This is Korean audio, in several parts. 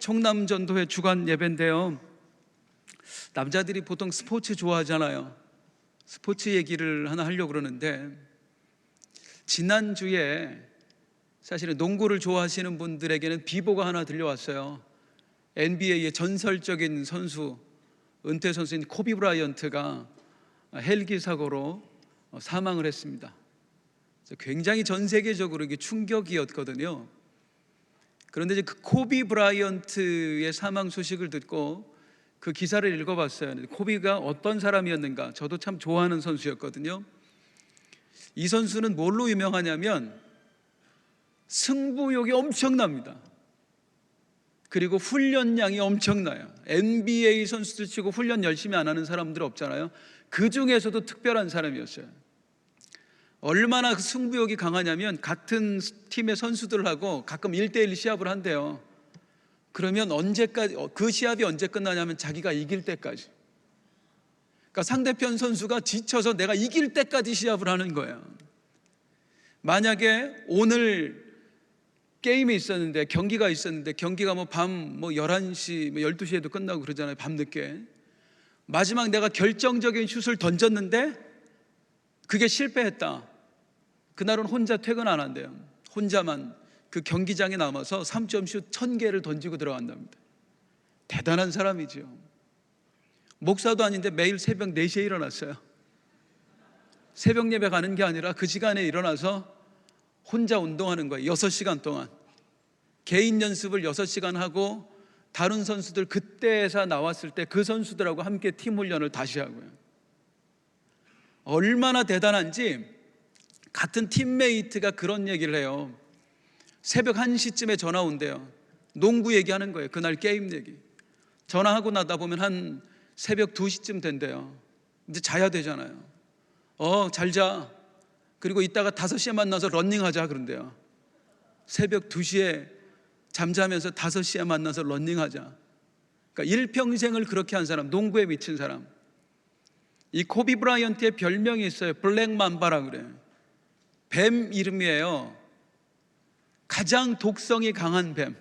청남전도회 주간 예배인데요, 남자들이 보통 스포츠 좋아하잖아요. 스포츠 얘기를 하나 하려고 그러는데, 지난주에 사실은 농구를 좋아하시는 분들에게는 비보가 하나 들려왔어요. NBA의 전설적인 선수, 은퇴 선수인 코비 브라이언트가 헬기 사고로 사망을 했습니다. 굉장히 전 세계적으로 이게 충격이었거든요. 그런데 이제 그 코비 브라이언트의 사망 소식을 듣고 그 기사를 읽어봤어요. 코비가 어떤 사람이었는가, 저도 참 좋아하는 선수였거든요. 이 선수는 뭘로 유명하냐면 승부욕이 엄청납니다. 그리고 훈련량이 엄청나요. NBA 선수들 치고 훈련 열심히 안 하는 사람들 없잖아요. 그 중에서도 특별한 사람이었어요. 얼마나 그 승부욕이 강하냐면 같은 팀의 선수들하고 가끔 1대1 시합을 한대요. 그러면 언제까지, 그 시합이 언제 끝나냐면 자기가 이길 때까지. 그러니까 상대편 선수가 지쳐서 내가 이길 때까지 시합을 하는 거예요. 만약에 오늘 게임이 있었는데, 경기가 있었는데, 경기가 밤 11시, 12시에도 끝나고 그러잖아요. 밤늦게. 마지막 내가 결정적인 슛을 던졌는데 그게 실패했다. 그날은 혼자 퇴근 안 한대요. 혼자만 그 경기장에 남아서 3점 슛 1000개를 던지고 들어간답니다. 대단한 사람이죠. 목사도 아닌데 매일 새벽 4시에 일어났어요. 새벽 예배 가는 게 아니라 그 시간에 일어나서 혼자 운동하는 거예요. 6시간 동안. 개인 연습을 6시간 하고 다른 선수들 그때에서 나왔을 때 그 선수들하고 함께 팀 훈련을 다시 하고요. 얼마나 대단한지 같은 팀메이트가 그런 얘기를 해요. 새벽 1시쯤에 전화 온대요. 농구 얘기하는 거예요. 그날 게임 얘기. 전화하고 나다 보면 한 새벽 2시쯤 된대요. 이제 자야 되잖아요. 잘 자. 그리고 이따가 5시에 만나서 런닝하자 그런대요. 새벽 2시에 잠자면서 5시에 만나서 런닝하자. 그러니까 일평생을 그렇게 한 사람, 농구에 미친 사람. 이 코비 브라이언트의 별명이 있어요. 블랙 맘바라 그래요. 뱀 이름이에요. 가장 독성이 강한 뱀.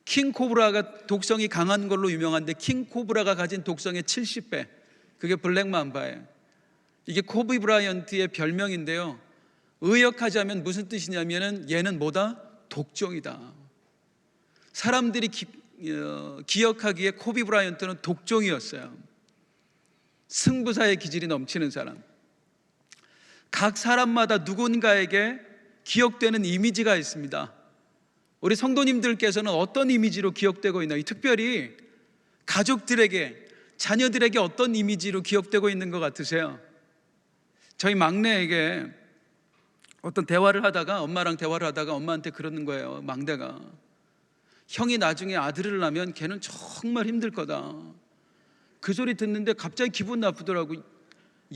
킹코브라가 독성이 강한 걸로 유명한데 킹코브라가 가진 독성의 70배, 그게 블랙 맘바예요. 이게 코비 브라이언트의 별명인데요, 의역하자면 무슨 뜻이냐면은 얘는 뭐다? 독종이다. 사람들이 기억하기에 코비 브라이언트는 독종이었어요. 승부사의 기질이 넘치는 사람. 각 사람마다 누군가에게 기억되는 이미지가 있습니다. 우리 성도님들께서는 어떤 이미지로 기억되고 있나요? 특별히 가족들에게, 자녀들에게 어떤 이미지로 기억되고 있는 것 같으세요? 저희 막내에게 어떤 대화를 하다가, 엄마랑 대화를 하다가 엄마한테 그러는 거예요. 막내가, 형이 나중에 아들을 낳으면 걔는 정말 힘들 거다. 그 소리 듣는데 갑자기 기분 나쁘더라고.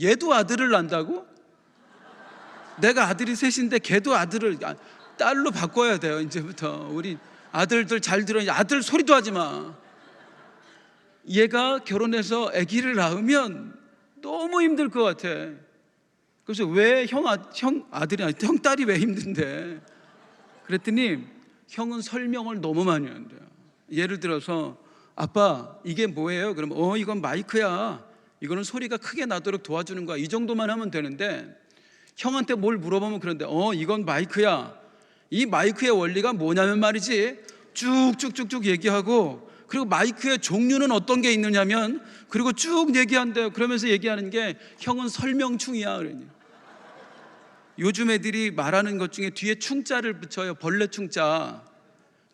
얘도 아들을 낳는다고? 내가 아들이 셋인데 걔도 아들을 딸로 바꿔야 돼요. 이제부터 우리 아들들 잘 들어. 아들 소리도 하지 마. 얘가 결혼해서 아기를 낳으면 너무 힘들 것 같아. 그래서 왜 형 아들이 아니 형 딸이 왜 힘든데? 그랬더니 형은 설명을 너무 많이 한대요. 예를 들어서 아빠 이게 뭐예요? 그러면 이건 마이크야. 이거는 소리가 크게 나도록 도와주는 거야. 이 정도만 하면 되는데, 형한테 뭘 물어보면 그런데 이건 마이크야. 이 마이크의 원리가 뭐냐면 말이지, 쭉쭉쭉쭉 얘기하고, 그리고 마이크의 종류는 어떤 게 있느냐면, 그리고 쭉 얘기한대요. 그러면서 얘기하는 게 형은 설명충이야. 그러니 요즘 애들이 말하는 것 중에 뒤에 충자를 붙여요. 벌레 충자.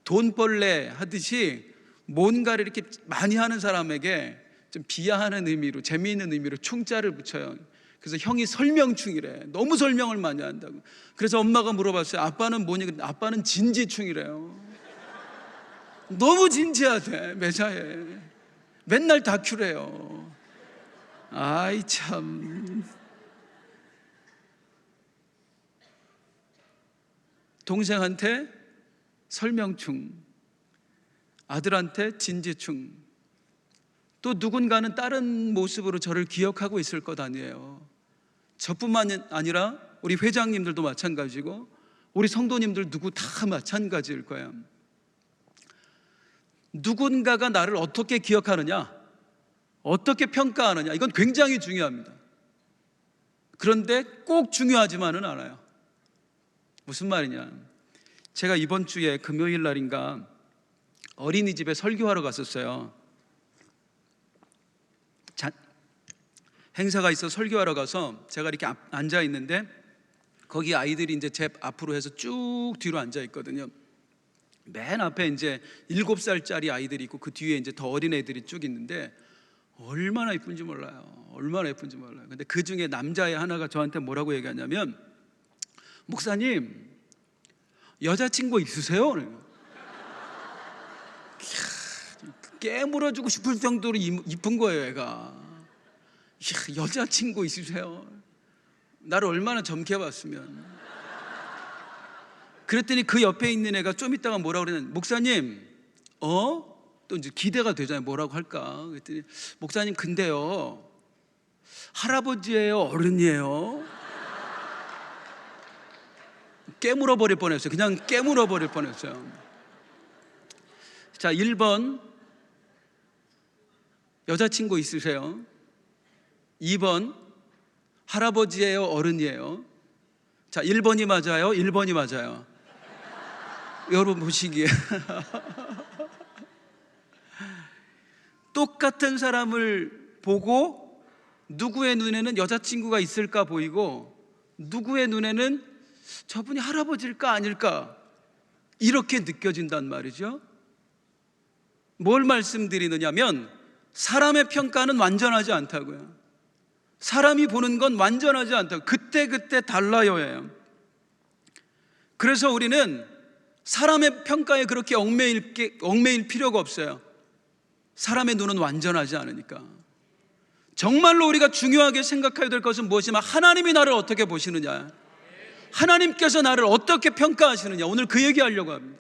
돈벌레 하듯이 뭔가를 이렇게 많이 하는 사람에게 좀 비하하는 의미로, 재미있는 의미로 충자를 붙여요. 그래서 형이 설명충이래. 너무 설명을 많이 한다고. 그래서 엄마가 물어봤어요. 아빠는 뭐니? 아빠는 진지충이래요. 너무 진지하대. 매사에 맨날 다큐래요. 아이 참. 동생한테 설명충, 아들한테 진지충, 또 누군가는 다른 모습으로 저를 기억하고 있을 것 아니에요. 저뿐만 아니라 우리 회장님들도 마찬가지고 우리 성도님들 누구 다 마찬가지일 거예요. 누군가가 나를 어떻게 기억하느냐, 어떻게 평가하느냐, 이건 굉장히 중요합니다. 그런데 꼭 중요하지만은 않아요. 무슨 말이냐, 제가 이번 주에 금요일 날인가 어린이집에 설교하러 갔었어요. 행사가 있어 설교하러 가서 제가 이렇게 앉아 있는데 거기 아이들이 이제 제 앞으로 해서 쭉 뒤로 앉아 있거든요. 맨 앞에 이제 7살짜리 아이들이 있고 그 뒤에 이제 더 어린 애들이 쭉 있는데 얼마나 예쁜지 몰라요. 얼마나 예쁜지 몰라요. 근데 그 중에 남자애 하나가 저한테 뭐라고 얘기하냐면, 목사님 여자친구 있으세요? 깨물어주고 싶을 정도로 이쁜 거예요, 애가. 여자친구 있으세요? 나를 얼마나 젊게 봤으면. 그랬더니 그 옆에 있는 애가 좀 있다가 뭐라고 그러냐면, 목사님 또 이제 기대가 되잖아요. 뭐라고 할까? 그랬더니, 목사님 근데요, 할아버지예요, 어른이에요? 깨물어 버릴 뻔했어요. 그냥 깨물어 버릴 뻔했어요. 자, 1번 여자친구 있으세요? 2번 할아버지예요, 어른이에요? 자, 1번이 맞아요? 1번이 맞아요? 여러분 보시기에 똑같은 사람을 보고 누구의 눈에는 여자친구가 있을까 보이고 누구의 눈에는 저분이 할아버지일까 아닐까 이렇게 느껴진단 말이죠. 뭘 말씀드리느냐면, 사람의 평가는 완전하지 않다고요. 사람이 보는 건 완전하지 않다고. 그때그때 달라요예요. 그래서 우리는 사람의 평가에 그렇게 얽매일 필요가 없어요. 사람의 눈은 완전하지 않으니까. 정말로 우리가 중요하게 생각해야 될 것은 무엇이냐면, 하나님이 나를 어떻게 보시느냐, 하나님께서 나를 어떻게 평가하시느냐. 오늘 그 얘기하려고 합니다.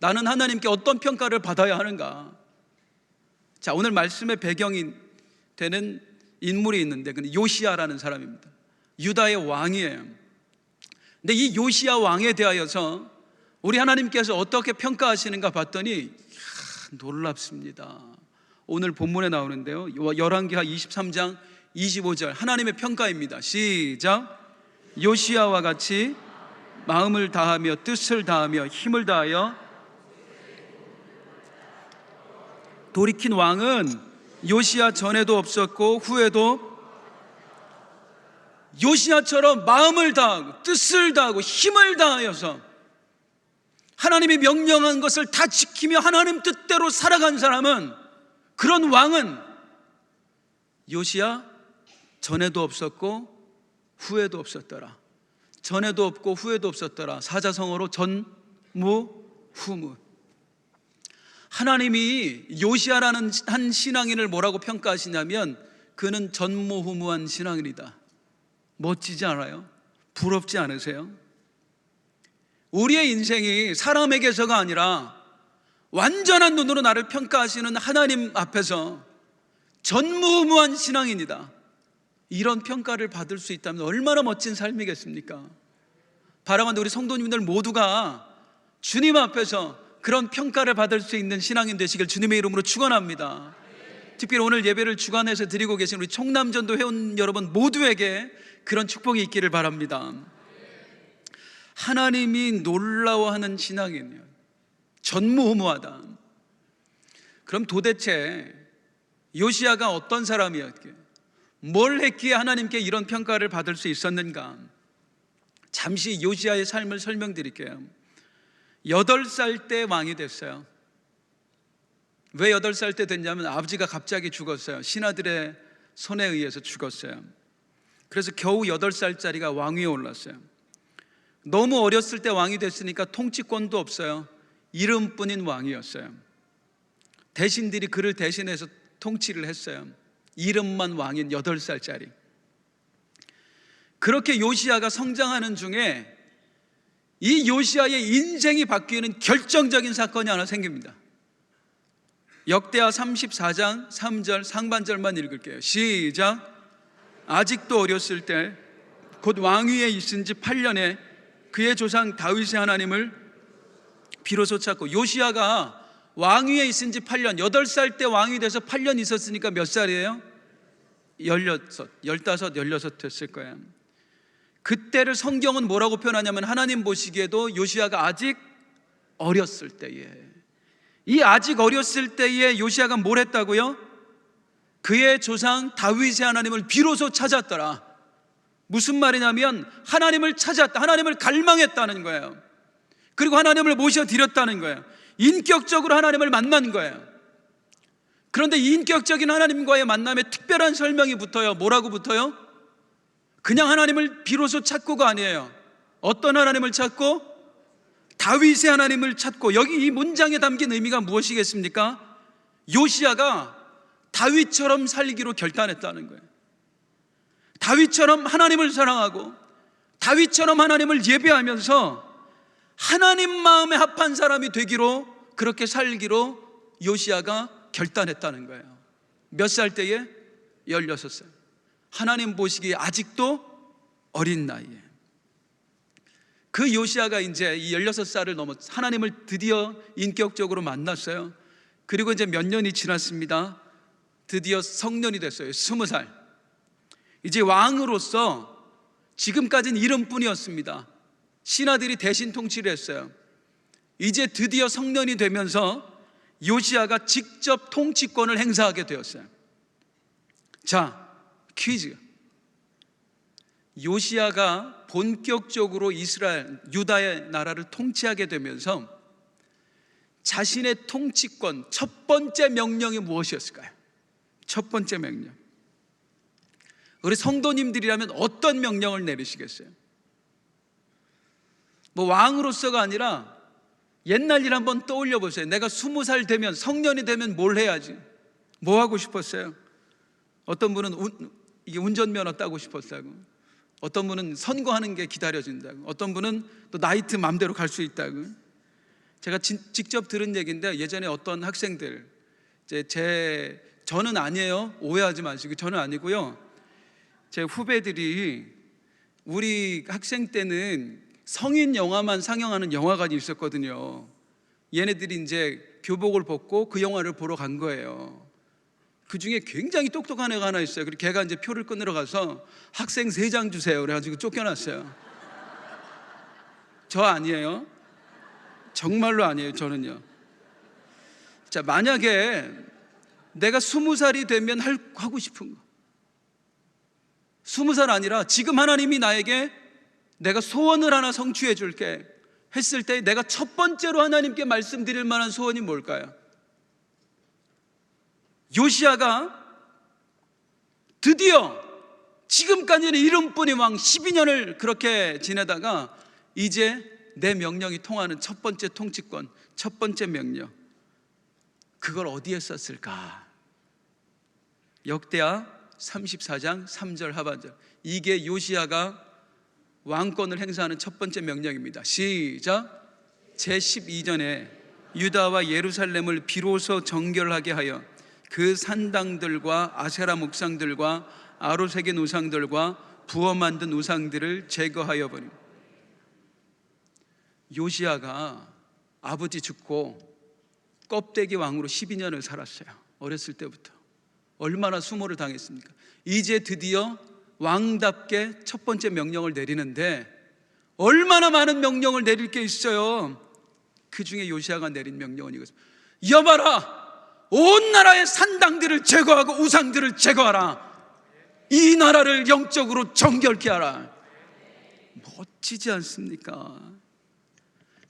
나는 하나님께 어떤 평가를 받아야 하는가. 자, 오늘 말씀의 배경이 되는 인물이 있는데, 근데 요시야라는 사람입니다. 유다의 왕이에요. 근데 이 요시야 왕에 대하여서 우리 하나님께서 어떻게 평가하시는가 봤더니 놀랍습니다. 오늘 본문에 나오는데요, 열왕기하 23장 25절 하나님의 평가입니다. 시작. 요시야와 같이 마음을 다하며 뜻을 다하며 힘을 다하여 돌이킨 왕은 요시야 전에도 없었고 후에도, 요시야처럼 마음을 다하고 뜻을 다하고 힘을 다하여서 하나님이 명령한 것을 다 지키며 하나님 뜻대로 살아간 사람은, 그런 왕은 요시야 전에도 없었고 후에도 없었더라. 전에도 없고 후에도 없었더라. 사자성어로 전무 후무. 하나님이 요시야라는 한 신앙인을 뭐라고 평가하시냐면, 그는 전무후무한 신앙인이다. 멋지지 않아요? 부럽지 않으세요? 우리의 인생이 사람에게서가 아니라 완전한 눈으로 나를 평가하시는 하나님 앞에서 전무후무한 신앙인이다, 이런 평가를 받을 수 있다면 얼마나 멋진 삶이겠습니까? 바라건대 우리 성도님들 모두가 주님 앞에서 그런 평가를 받을 수 있는 신앙인 되시길 주님의 이름으로 축원합니다. 특별히 오늘 예배를 주관해서 드리고 계신 우리 청남전도 회원 여러분 모두에게 그런 축복이 있기를 바랍니다. 하나님이 놀라워하는 신앙이네요. 전무후무하다. 그럼 도대체 요시야가 어떤 사람이었기에, 뭘 했기에 하나님께 이런 평가를 받을 수 있었는가? 잠시 요시야의 삶을 설명드릴게요. 8살 때 왕이 됐어요. 왜 8살 때 됐냐면, 아버지가 갑자기 죽었어요. 신하들의 손에 의해서 죽었어요. 그래서 겨우 8살짜리가 왕위에 올랐어요. 너무 어렸을 때 왕이 됐으니까 통치권도 없어요. 이름뿐인 왕이었어요. 대신들이 그를 대신해서 통치를 했어요. 이름만 왕인 8살짜리. 그렇게 요시야가 성장하는 중에 이 요시야의 인생이 바뀌는 결정적인 사건이 하나 생깁니다. 역대하 34장 3절 상반절만 읽을게요. 시작. 아직도 어렸을 때 곧 왕위에 있은 지 8년에 그의 조상 다윗의 하나님을 비로소 찾고, 요시야가 왕위에 있은 지 8년, 8살 때 왕이 돼서 8년 있었으니까 몇 살이에요? 16, 16 됐을 거예요. 그때를 성경은 뭐라고 표현하냐면, 하나님 보시기에도 요시야가 아직 어렸을 때에, 이 아직 어렸을 때에 요시야가 뭘 했다고요? 그의 조상 다윗의 하나님을 비로소 찾았더라. 무슨 말이냐면 하나님을 찾았다, 하나님을 갈망했다는 거예요. 그리고 하나님을 모셔드렸다는 거예요. 인격적으로 하나님을 만난 거예요. 그런데 이 인격적인 하나님과의 만남에 특별한 설명이 붙어요. 뭐라고 붙어요? 그냥 하나님을 비로소 찾고가 아니에요. 어떤 하나님을 찾고? 다윗의 하나님을 찾고. 여기 이 문장에 담긴 의미가 무엇이겠습니까? 요시야가 다윗처럼 살기로 결단했다는 거예요. 다윗처럼 하나님을 사랑하고 다윗처럼 하나님을 예배하면서 하나님 마음에 합한 사람이 되기로, 그렇게 살기로 요시야가 결단했다는 거예요. 몇 살 때에? 16살. 하나님 보시기에 아직도 어린 나이에. 그 요시야가 이제 이 16살을 넘어 하나님을 드디어 인격적으로 만났어요. 그리고 이제 몇 년이 지났습니다. 드디어 성년이 됐어요. 20살. 이제 왕으로서, 지금까지는 이름뿐이었습니다. 신하들이 대신 통치를 했어요. 이제 드디어 성년이 되면서 요시야가 직접 통치권을 행사하게 되었어요. 자, 퀴즈. 요시야가 본격적으로 이스라엘, 유다의 나라를 통치하게 되면서 자신의 통치권 첫 번째 명령이 무엇이었을까요? 첫 번째 명령. 우리 성도님들이라면 어떤 명령을 내리시겠어요? 뭐 왕으로서가 아니라 옛날 일 한번 떠올려 보세요. 내가 20살 되면, 성년이 되면 뭘 해야지? 뭐 하고 싶었어요? 어떤 분은 운전면허 따고 싶었다고, 어떤 분은 선거하는 게 기다려진다고, 어떤 분은 또 나이트 맘대로 갈 수 있다고. 제가 직접 들은 얘기인데, 예전에 어떤 학생들, 저는 아니에요, 오해하지 마시고, 저는 아니고요, 제 후배들이, 우리 학생 때는 성인 영화만 상영하는 영화관이 있었거든요. 얘네들이 이제 교복을 벗고 그 영화를 보러 간 거예요. 그 중에 굉장히 똑똑한 애가 하나 있어요. 그리고 걔가 이제 표를 끊으러 가서 학생 3장 주세요 그래가지고 쫓겨났어요. 저 아니에요, 정말로 아니에요, 저는요. 자, 만약에 내가 20살이 되면 하고 싶은 거, 20살 아니라 지금 하나님이 나에게 내가 소원을 하나 성취해 줄게 했을 때 내가 첫 번째로 하나님께 말씀드릴 만한 소원이 뭘까요? 요시야가 드디어 지금까지는 이름뿐인 왕 12년을 그렇게 지내다가 이제 내 명령이 통하는 첫 번째 통치권, 첫 번째 명령, 그걸 어디에 썼을까? 역대하 34장 3절 하반절. 이게 요시야가 왕권을 행사하는 첫 번째 명령입니다. 시작. 제12전에 유다와 예루살렘을 비로소 정결하게 하여 그 산당들과 아세라 목상들과 아로색의 우상들과 부어 만든 우상들을 제거하여 버림. 요시야가 아버지 죽고 껍데기 왕으로 12년을 살았어요. 어렸을 때부터 얼마나 수모를 당했습니까? 이제 드디어 왕답게 첫 번째 명령을 내리는데, 얼마나 많은 명령을 내릴 게 있어요. 그 중에 요시야가 내린 명령은 이것입니다. 여봐라, 온 나라의 산당들을 제거하고 우상들을 제거하라. 이 나라를 영적으로 정결케 하라. 멋지지 않습니까?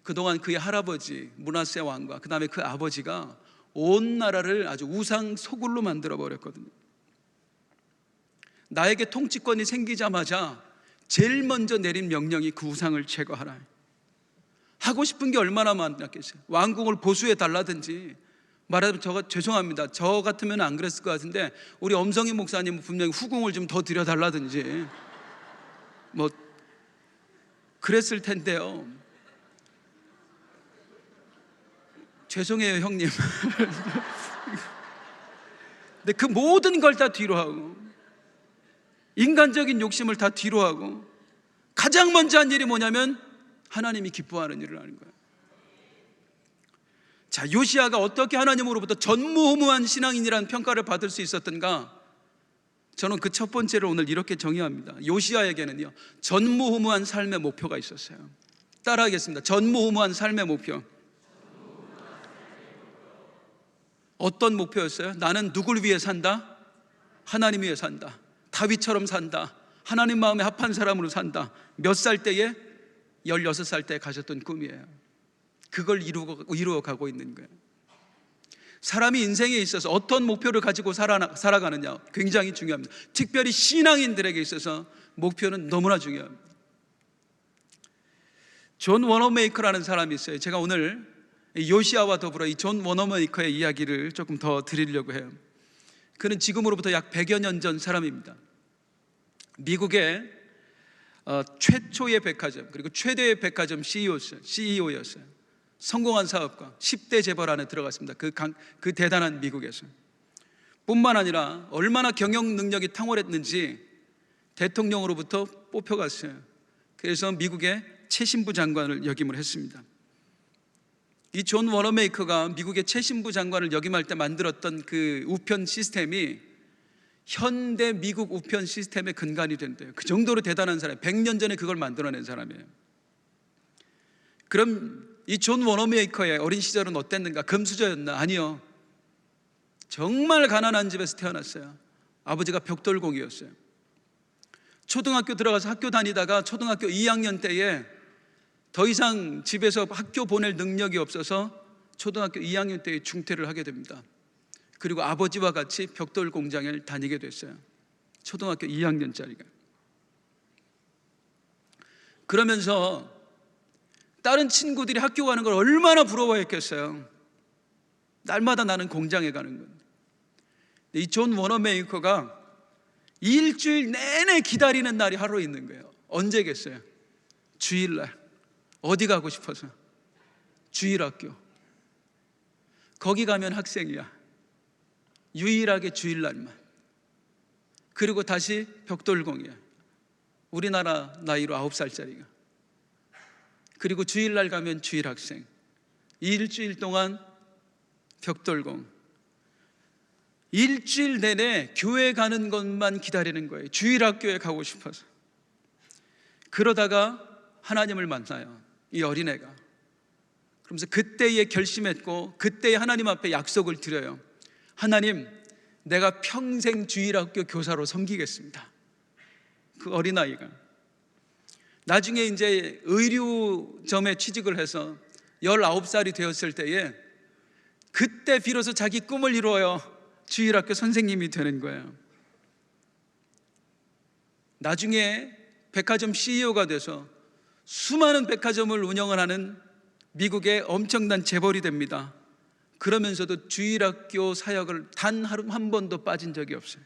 그동안 그의 할아버지 므낫세 왕과 그 다음에 그 아버지가 온 나라를 아주 우상 소굴로 만들어 버렸거든요. 나에게 통치권이 생기자마자 제일 먼저 내린 명령이 그 우상을 제거하라. 하고 싶은 게 얼마나 많았겠어요. 왕궁을 보수해 달라든지, 말하자면 죄송합니다, 저 같으면 안 그랬을 것 같은데 우리 엄성희 목사님은 분명히 후궁을 좀 더 드려 달라든지 뭐 그랬을 텐데요. 죄송해요 형님. 근데 그 모든 걸 다 뒤로 하고, 인간적인 욕심을 다 뒤로 하고, 가장 먼저 한 일이 뭐냐면 하나님이 기뻐하는 일을 하는 거예요. 자, 요시야가 어떻게 하나님으로부터 전무후무한 신앙인이라는 평가를 받을 수 있었던가? 저는 그 첫 번째를 오늘 이렇게 정의합니다. 요시야에게는요, 전무후무한 삶의 목표가 있었어요. 따라하겠습니다. 전무후무한 삶의 목표. 어떤 목표였어요? 나는 누굴 위해 산다? 하나님 위해 산다. 다윗처럼 산다. 하나님 마음에 합한 사람으로 산다. 몇 살 때에? 16살 때에 가졌던 꿈이에요. 그걸 이루어 가고 있는 거예요. 사람이 인생에 있어서 어떤 목표를 가지고 살아가느냐 굉장히 중요합니다. 특별히 신앙인들에게 있어서 목표는 너무나 중요합니다. 존 워너메이커라는 사람이 있어요. 제가 오늘 요시야와 더불어 이 존 워너메이커의 이야기를 조금 더 드리려고 해요. 그는 지금으로부터 약 100여 년 전 사람입니다. 미국의 최초의 백화점 그리고 최대의 백화점 CEO였어요. 성공한 사업가 10대 재벌 안에 들어갔습니다. 그 대단한 미국에서. 뿐만 아니라 얼마나 경영 능력이 탁월했는지 대통령으로부터 뽑혀갔어요. 그래서 미국의 최신부 장관을 역임을 했습니다. 이 존 워너메이커가 미국의 최신부 장관을 역임할 때 만들었던 그 우편 시스템이 현대 미국 우편 시스템의 근간이 된대요. 그 정도로 대단한 사람, 100년 전에 그걸 만들어낸 사람이에요. 그럼 이 존 워너메이커의 어린 시절은 어땠는가? 금수저였나? 아니요. 정말 가난한 집에서 태어났어요. 아버지가 벽돌공이었어요. 초등학교 들어가서 학교 다니다가 초등학교 2학년 때에 더 이상 집에서 학교 보낼 능력이 없어서 초등학교 2학년 때에 중퇴를 하게 됩니다. 그리고 아버지와 같이 벽돌 공장을 다니게 됐어요. 초등학교 2학년짜리가. 그러면서 다른 친구들이 학교 가는 걸 얼마나 부러워했겠어요. 날마다 나는 공장에 가는 건. 이 존 워너메이커가 일주일 내내 기다리는 날이 하루 있는 거예요. 언제겠어요? 주일날. 어디 가고 싶어서? 주일학교. 거기 가면 학생이야. 유일하게 주일날만. 그리고 다시 벽돌공이야. 우리나라 나이로 9살짜리가. 그리고 주일날 가면 주일학생. 일주일 동안 벽돌공. 일주일 내내 교회 가는 것만 기다리는 거예요. 주일학교에 가고 싶어서. 그러다가 하나님을 만나요. 이 어린애가. 그러면서 그때에 결심했고 그때에 하나님 앞에 약속을 드려요. 하나님, 내가 평생 주일학교 교사로 섬기겠습니다. 그 어린아이가. 나중에 이제 의류점에 취직을 해서 19살이 되었을 때에 그때 비로소 자기 꿈을 이루어요. 주일학교 선생님이 되는 거예요. 나중에 백화점 CEO가 돼서 수많은 백화점을 운영을 하는 미국의 엄청난 재벌이 됩니다. 그러면서도 주일학교 사역을 단 한 번도 빠진 적이 없어요.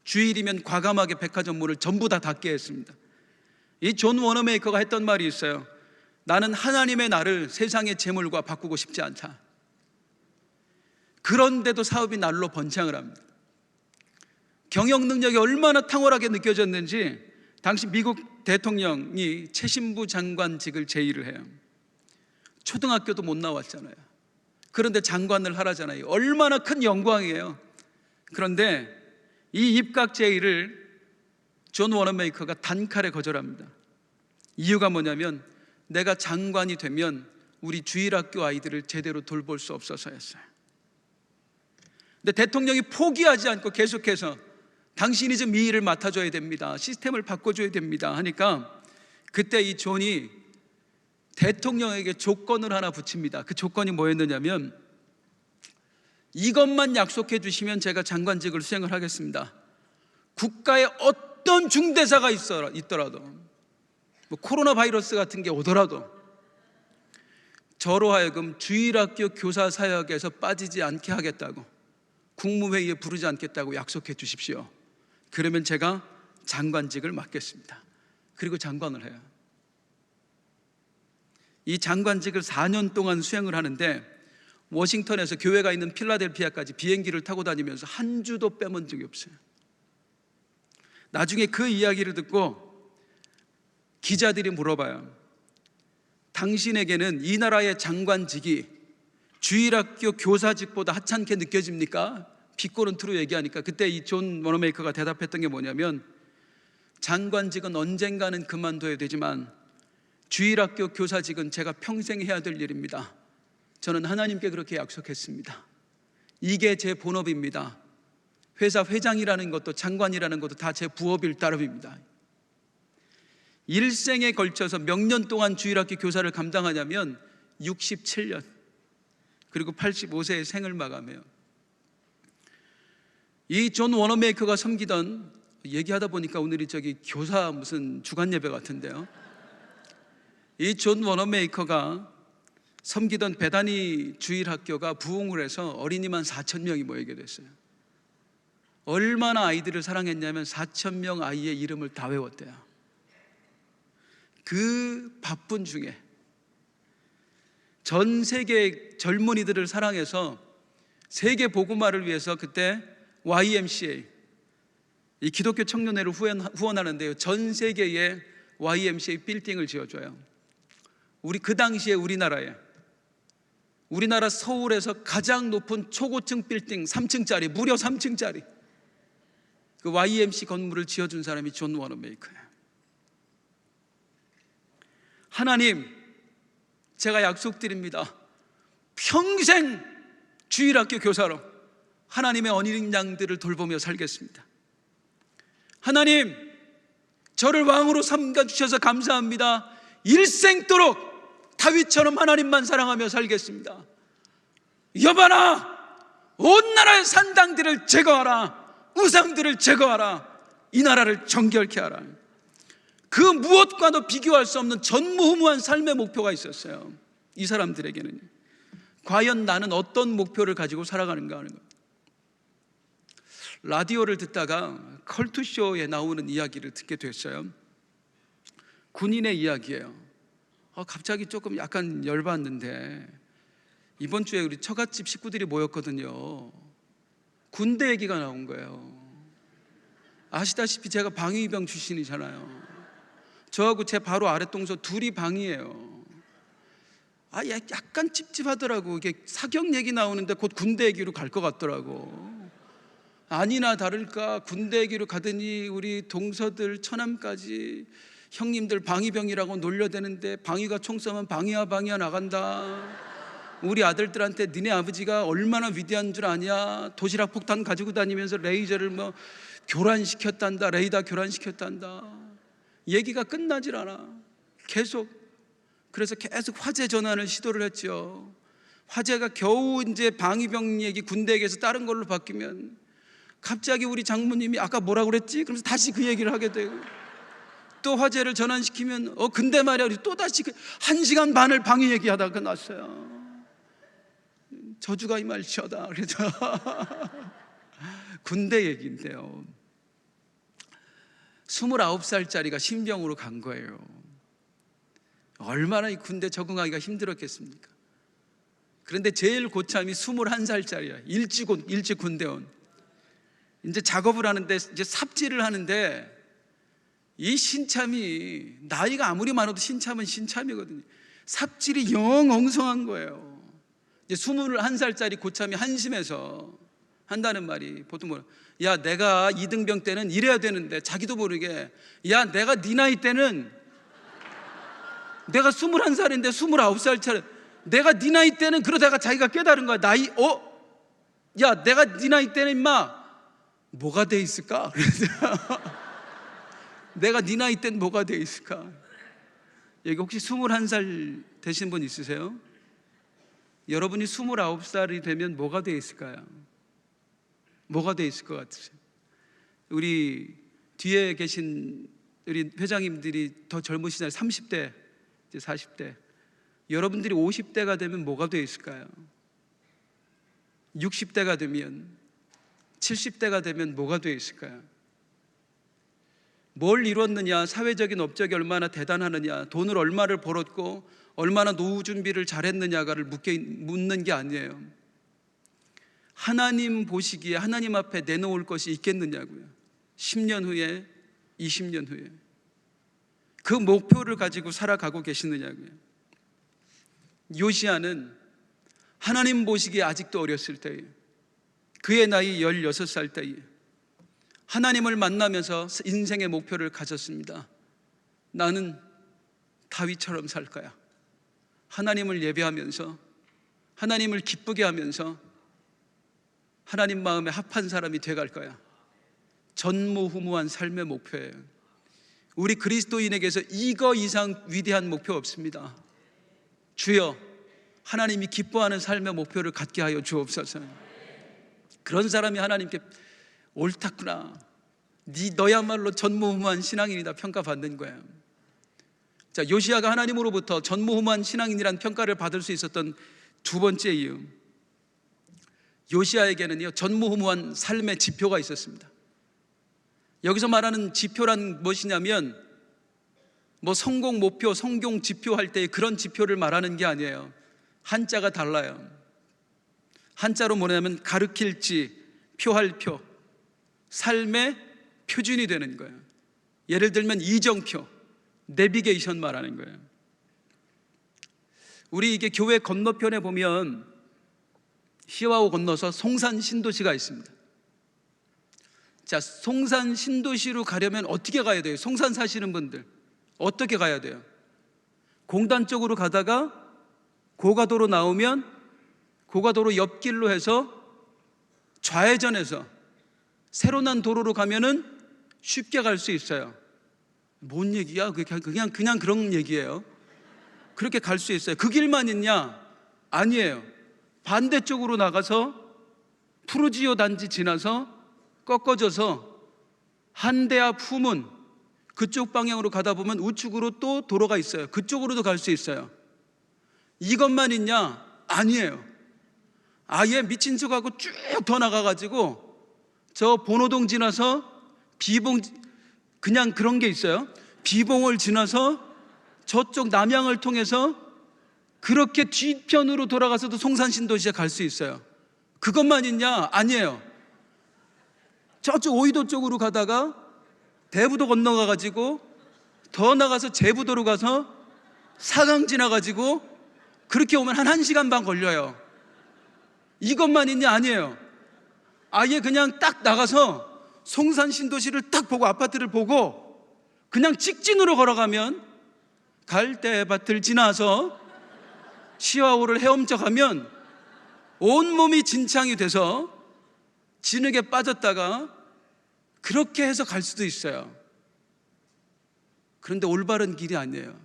주일이면 과감하게 백화점 문을 전부 다 닫게 했습니다. 이 존 워너메이커가 했던 말이 있어요. 나는 하나님의 나를 세상의 재물과 바꾸고 싶지 않다. 그런데도 사업이 날로 번창을 합니다. 경영 능력이 얼마나 탁월하게 느껴졌는지 당시 미국 대통령이 최신부 장관직을 제의를 해요. 초등학교도 못 나왔잖아요. 그런데 장관을 하라잖아요. 얼마나 큰 영광이에요. 그런데 이 입각 제의를 존 워너메이커가 단칼에 거절합니다. 이유가 뭐냐면 내가 장관이 되면 우리 주일학교 아이들을 제대로 돌볼 수 없어서였어요. 근데 대통령이 포기하지 않고 계속해서 당신이 좀 이 일을 맡아줘야 됩니다. 시스템을 바꿔줘야 됩니다. 하니까 그때 이 존이 대통령에게 조건을 하나 붙입니다. 그 조건이 뭐였느냐면 이것만 약속해 주시면 제가 장관직을 수행을 하겠습니다. 국가에 어떤 중대사가 있더라도 뭐 코로나 바이러스 같은 게 오더라도 저로 하여금 주일학교 교사 사역에서 빠지지 않게 하겠다고, 국무회의에 부르지 않겠다고 약속해 주십시오. 그러면 제가 장관직을 맡겠습니다. 그리고 장관을 해요. 이 장관직을 4년 동안 수행을 하는데 워싱턴에서 교회가 있는 필라델피아까지 비행기를 타고 다니면서 한 주도 빼먹은 적이 없어요. 나중에 그 이야기를 듣고 기자들이 물어봐요. 당신에게는 이 나라의 장관직이 주일학교 교사직보다 하찮게 느껴집니까? 빅코런트로 얘기하니까 그때 이 존 워너메이커가 대답했던 게 뭐냐면, 장관직은 언젠가는 그만둬야 되지만 주일학교 교사직은 제가 평생 해야 될 일입니다. 저는 하나님께 그렇게 약속했습니다. 이게 제 본업입니다. 회사 회장이라는 것도 장관이라는 것도 다 제 부업일 따름입니다. 일생에 걸쳐서 몇 년 동안 주일학교 교사를 감당하냐면 67년, 그리고 85세의 생을 마감해요. 이 존 워너메이커가 섬기던, 얘기하다 보니까 오늘이 저기 교사 무슨 주간 예배 같은데요. 이 존 워너메이커가 섬기던 베다니 주일학교가 부흥을 해서 어린이만 4,000명이 모이게 됐어요. 얼마나 아이들을 사랑했냐면 4,000명 아이의 이름을 다 외웠대요. 그 바쁜 중에 전 세계 젊은이들을 사랑해서 세계 복음화를 위해서 그때 YMCA, 이 기독교 청년회를 후원하는데요, 전 세계에 YMCA 빌딩을 지어줘요. 그 당시에 우리나라 서울에서 가장 높은 초고층 빌딩 3층짜리, 무려 3층짜리 그 YMC 건물을 지어준 사람이 존 워너메이커예요. 하나님, 제가 약속드립니다. 평생 주일학교 교사로 하나님의 어린 양들을 돌보며 살겠습니다. 하나님, 저를 왕으로 삼가주셔서 감사합니다. 일생도록 다윗처럼 하나님만 사랑하며 살겠습니다. 여봐라, 온 나라의 산당들을 제거하라, 우상들을 제거하라, 이 나라를 정결케 하라. 그 무엇과도 비교할 수 없는 전무후무한 삶의 목표가 있었어요. 이 사람들에게는. 과연 나는 어떤 목표를 가지고 살아가는가 하는 거예요. 라디오를 듣다가 컬투쇼에 나오는 이야기를 듣게 됐어요. 군인의 이야기예요. 갑자기 조금 약간 열받는데, 이번 주에 우리 처갓집 식구들이 모였거든요. 군대 얘기가 나온 거예요. 아시다시피 제가 방위병 출신이잖아요. 저하고 제 바로 아랫동서 둘이 방이에요. 약간 찝찝하더라고. 이게 사격 얘기 나오는데 곧 군대 얘기로 갈 것 같더라고. 아니나 다를까 군대 얘기로 가더니 우리 동서들 처남까지 형님들 방위병이라고 놀려대는데, 방위가 총 쏘면 방위야 나간다. 우리 아들들한테 니네 아버지가 얼마나 위대한 줄 아냐, 도시락 폭탄 가지고 다니면서 레이저를 교란시켰단다, 레이더 교란시켰단다. 얘기가 끝나질 않아. 그래서 계속 화제 전환을 시도를 했죠. 화제가 겨우 이제 방위병 얘기, 군대 얘기에서 다른 걸로 바뀌면 갑자기 우리 장모님이 아까 뭐라고 그랬지? 그러면서 다시 그 얘기를 하게 되고, 또 화제를 전환시키면 근데 말이야, 우리 또 다시 1시간 반을 방위 얘기하다가 끝났어요. 저주가 임할지어다. 그래서 군대 얘기인데요, 29살짜리가 신병으로 간 거예요. 얼마나 이 군대 적응하기가 힘들었겠습니까? 그런데 제일 고참이 21살짜리야. 일찍 군대 온. 이제 작업을 하는데, 이제 삽질을 하는데, 이 신참이 나이가 아무리 많아도 신참은 신참이거든요. 삽질이 영 엉성한 거예요. 이제 21살짜리 고참이 한심해서 한다는 말이 보통 야, 내가 이등병 때는 이래야 되는데, 자기도 모르게 야, 내가 네 나이 때는, 내가 21살인데 29살짜리 내가 네 나이 때는, 그러다가 자기가 깨달은 거야. 야, 내가 네 나이 때는 임마 뭐가 돼 있을까? 그래서 내가 네 나이 때는 뭐가 돼 있을까? 여기 혹시 21살 되신 분 있으세요? 여러분이 29살이 되면 뭐가 돼 있을까요? 뭐가 돼 있을 것 같으세요? 우리 뒤에 계신 우리 회장님들이 더 젊으시잖아요. 30대, 이제 40대. 여러분들이 50대가 되면 뭐가 돼 있을까요? 60대가 되면, 70대가 되면 뭐가 돼 있을까요? 뭘 이뤘느냐, 사회적인 업적이 얼마나 대단하느냐, 돈을 얼마를 벌었고 얼마나 노후 준비를 잘했느냐를 묻는 게 아니에요. 하나님 보시기에 하나님 앞에 내놓을 것이 있겠느냐고요. 10년 후에, 20년 후에 그 목표를 가지고 살아가고 계시느냐고요. 요시야는 하나님 보시기에 아직도 어렸을 때에, 그의 나이 16살 때에 하나님을 만나면서 인생의 목표를 가졌습니다. 나는 다윗처럼 살 거야. 하나님을 예배하면서, 하나님을 기쁘게 하면서 하나님 마음에 합한 사람이 돼갈 거야. 전무후무한 삶의 목표예요. 우리 그리스도인에게서 이거 이상 위대한 목표 없습니다. 주여, 하나님이 기뻐하는 삶의 목표를 갖게 하여 주옵소서. 그런 사람이 하나님께 옳았구나, 너야말로 전무후무한 신앙인이다 평가받는 거예요. 자, 요시야가 하나님으로부터 전무후무한 신앙인이란 평가를 받을 수 있었던 두 번째 이유, 요시야에게는요 전무후무한 삶의 지표가 있었습니다. 여기서 말하는 지표란 무엇이냐면 성공 목표, 성공 지표 할 때 그런 지표를 말하는 게 아니에요. 한자가 달라요. 한자로 뭐냐면 가르칠지, 표할 표, 삶의 표준이 되는 거예요. 예를 들면 이정표, 내비게이션 말하는 거예요. 우리 이게 교회 건너편에 보면 시와호 건너서 송산 신도시가 있습니다. 자, 송산 신도시로 가려면 어떻게 가야 돼요? 송산 사시는 분들 어떻게 가야 돼요? 공단 쪽으로 가다가 고가도로 나오면 고가도로 옆길로 해서 좌회전해서 새로 난 도로로 가면은 쉽게 갈 수 있어요. 뭔 얘기야? 그냥 그런 얘기예요. 그렇게 갈 수 있어요. 그 길만 있냐? 아니에요. 반대쪽으로 나가서 푸르지오 단지 지나서 꺾어져서 한대야 푸문 그쪽 방향으로 가다 보면 우측으로 또 도로가 있어요. 그쪽으로도 갈 수 있어요. 이것만 있냐? 아니에요. 아예 미친 척하고 쭉 더 나가가지고 저 본호동 지나서 비봉, 그냥 그런 게 있어요. 비봉을 지나서 저쪽 남양을 통해서 그렇게 뒤편으로 돌아가서도 송산신도시에 갈 수 있어요. 그것만 있냐? 아니에요. 저쪽 오이도 쪽으로 가다가 대부도 건너가가지고 더 나가서 제부도로 가서 사강 지나가지고 그렇게 오면 한 1시간 반 걸려요. 이것만 있냐? 아니에요. 아예 그냥 딱 나가서 송산신도시를 딱 보고 아파트를 보고 그냥 직진으로 걸어가면 갈대밭을 지나서 시와호를 헤엄쳐 가면 온몸이 진창이 돼서 진흙에 빠졌다가 그렇게 해서 갈 수도 있어요. 그런데 올바른 길이 아니에요.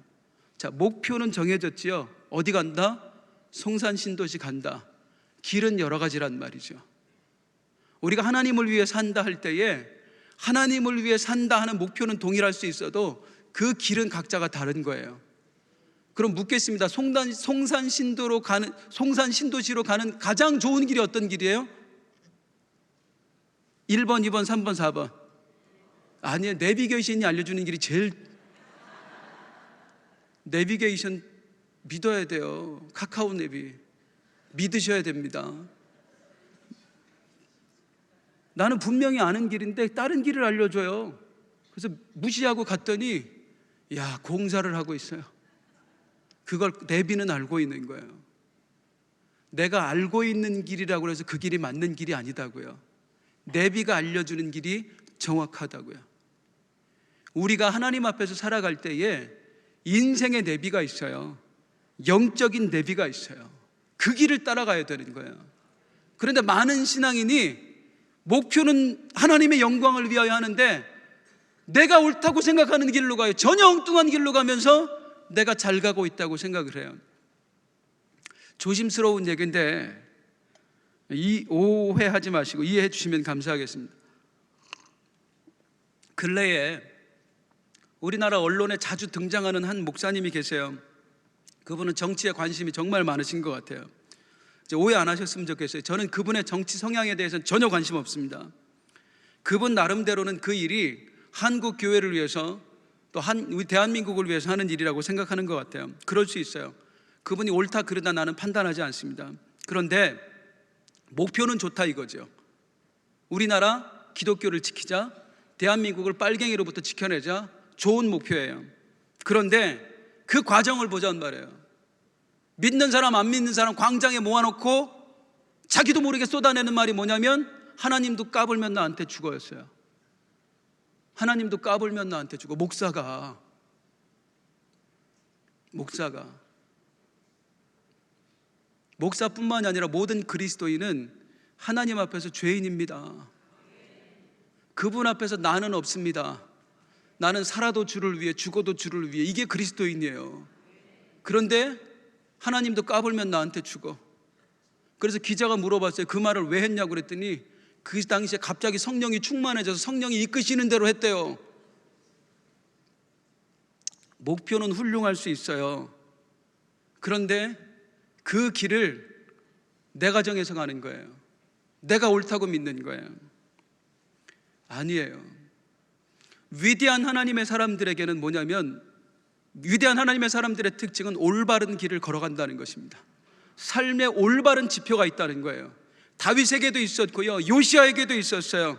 자, 목표는 정해졌지요. 어디 간다? 송산신도시 간다. 길은 여러 가지란 말이죠. 우리가 하나님을 위해 산다 할 때에 하나님을 위해 산다 하는 목표는 동일할 수 있어도 그 길은 각자가 다른 거예요. 그럼 묻겠습니다. 송산신도시로 가는 가장 좋은 길이 어떤 길이에요? 1번, 2번, 3번, 4번. 아니에요. 내비게이션이 알려주는 길이 제일, 내비게이션 믿어야 돼요. 카카오 내비 믿으셔야 됩니다. 나는 분명히 아는 길인데 다른 길을 알려줘요. 그래서 무시하고 갔더니 야, 공사를 하고 있어요. 그걸 내비는 알고 있는 거예요. 내가 알고 있는 길이라고 해서 그 길이 맞는 길이 아니다고요. 내비가 알려주는 길이 정확하다고요. 우리가 하나님 앞에서 살아갈 때에 인생의 내비가 있어요. 영적인 내비가 있어요. 그 길을 따라가야 되는 거예요. 그런데 많은 신앙인이 목표는 하나님의 영광을 위하여 하는데 내가 옳다고 생각하는 길로 가요. 전혀 엉뚱한 길로 가면서 내가 잘 가고 있다고 생각을 해요. 조심스러운 얘기인데 오해하지 마시고 이해해 주시면 감사하겠습니다. 근래에 우리나라 언론에 자주 등장하는 한 목사님이 계세요. 그분은 정치에 관심이 정말 많으신 것 같아요. 오해 안 하셨으면 좋겠어요. 저는 그분의 정치 성향에 대해서는 전혀 관심 없습니다. 그분 나름대로는 그 일이 한국 교회를 위해서 또 우리 대한민국을 위해서 하는 일이라고 생각하는 것 같아요. 그럴 수 있어요. 그분이 옳다 그르다 나는 판단하지 않습니다. 그런데 목표는 좋다 이거죠. 우리나라 기독교를 지키자, 대한민국을 빨갱이로부터 지켜내자, 좋은 목표예요. 그런데 그 과정을 보자는 말이에요. 믿는 사람 안 믿는 사람 광장에 모아놓고 자기도 모르게 쏟아내는 말이 뭐냐면 하나님도 까불면 나한테 죽어였어요. 하나님도 까불면 나한테 죽어. 목사뿐만이 아니라 모든 그리스도인은 하나님 앞에서 죄인입니다. 그분 앞에서 나는 없습니다. 나는 살아도 주를 위해 죽어도 주를 위해, 이게 그리스도인이에요. 그런데 하나님도 까불면 나한테 죽어. 그래서 기자가 물어봤어요. 그 말을 왜 했냐고 그랬더니 그 당시에 갑자기 성령이 충만해져서 성령이 이끄시는 대로 했대요. 목표는 훌륭할 수 있어요. 그런데 그 길을 내가 정해서 가는 거예요. 내가 옳다고 믿는 거예요. 아니에요. 위대한 하나님의 사람들에게는 뭐냐면, 위대한 하나님의 사람들의 특징은 올바른 길을 걸어간다는 것입니다. 삶의 올바른 지표가 있다는 거예요. 다윗에게도 있었고요, 요시아에게도 있었어요.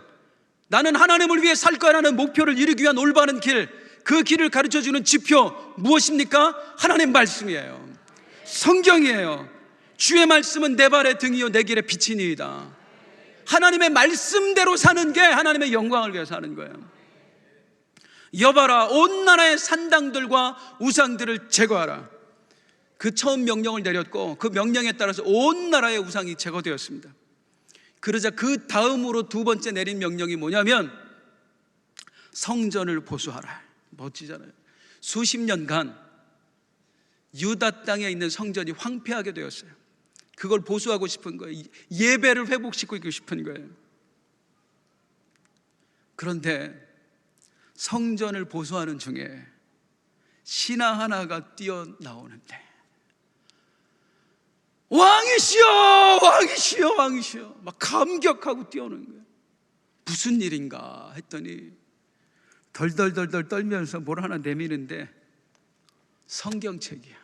나는 하나님을 위해 살 거라는 목표를 이루기 위한 올바른 길, 그 길을 가르쳐주는 지표 무엇입니까? 하나님 말씀이에요. 성경이에요. 주의 말씀은 내 발의 등이요 내 길의 빛이니이다. 하나님의 말씀대로 사는 게 하나님의 영광을 위해 사는 거예요. 여봐라, 온 나라의 산당들과 우상들을 제거하라. 그 처음 명령을 내렸고 그 명령에 따라서 온 나라의 우상이 제거되었습니다. 그러자 그 다음으로 두 번째 내린 명령이 뭐냐면 성전을 보수하라. 멋지잖아요. 수십 년간 유다 땅에 있는 성전이 황폐하게 되었어요. 그걸 보수하고 싶은 거예요. 예배를 회복시키고 싶은 거예요. 그런데 성전을 보수하는 중에 신하 하나가 뛰어나오는데, 왕이시여, 왕이시여, 왕이시여, 막 감격하고 뛰어오는 거예요. 무슨 일인가 했더니 덜덜덜덜 떨면서 뭘 하나 내미는데 성경책이야.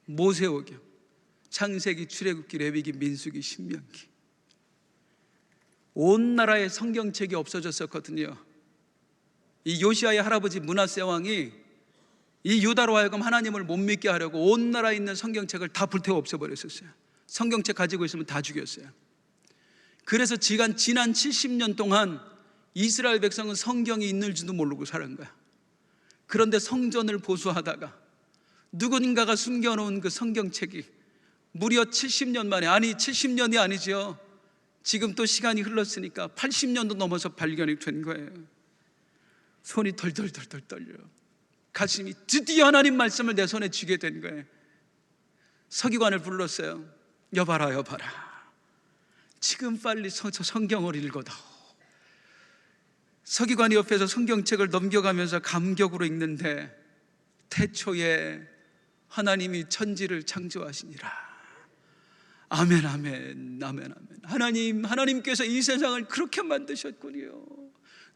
모세오경, 창세기, 출애굽기, 레위기, 민수기, 신명기. 온 나라의 성경책이 없어졌었거든요. 이 요시아의 할아버지 므낫세 왕이 이 유다로 하여금 하나님을 못 믿게 하려고 온 나라에 있는 성경책을 다 불태워 없애버렸었어요. 성경책 가지고 있으면 다 죽였어요. 그래서 지난 70년 동안 이스라엘 백성은 성경이 있는지도 모르고 살은 거야. 그런데 성전을 보수하다가 누군가가 숨겨놓은 그 성경책이 무려 70년 만에, 아니 70년이 아니죠, 지금 또 시간이 흘렀으니까 80년도 넘어서 발견이 된 거예요. 손이 덜덜덜덜 떨려요. 가슴이 드디어 하나님 말씀을 내 손에 쥐게 된 거예요. 서기관을 불렀어요. 여봐라, 여봐라, 지금 빨리 성경을 읽어다오. 서기관이 옆에서 성경책을 넘겨가면서 감격으로 읽는데 태초에 하나님이 천지를 창조하시니라. 아멘, 아멘, 아멘, 아멘. 하나님께서 이 세상을 그렇게 만드셨군요.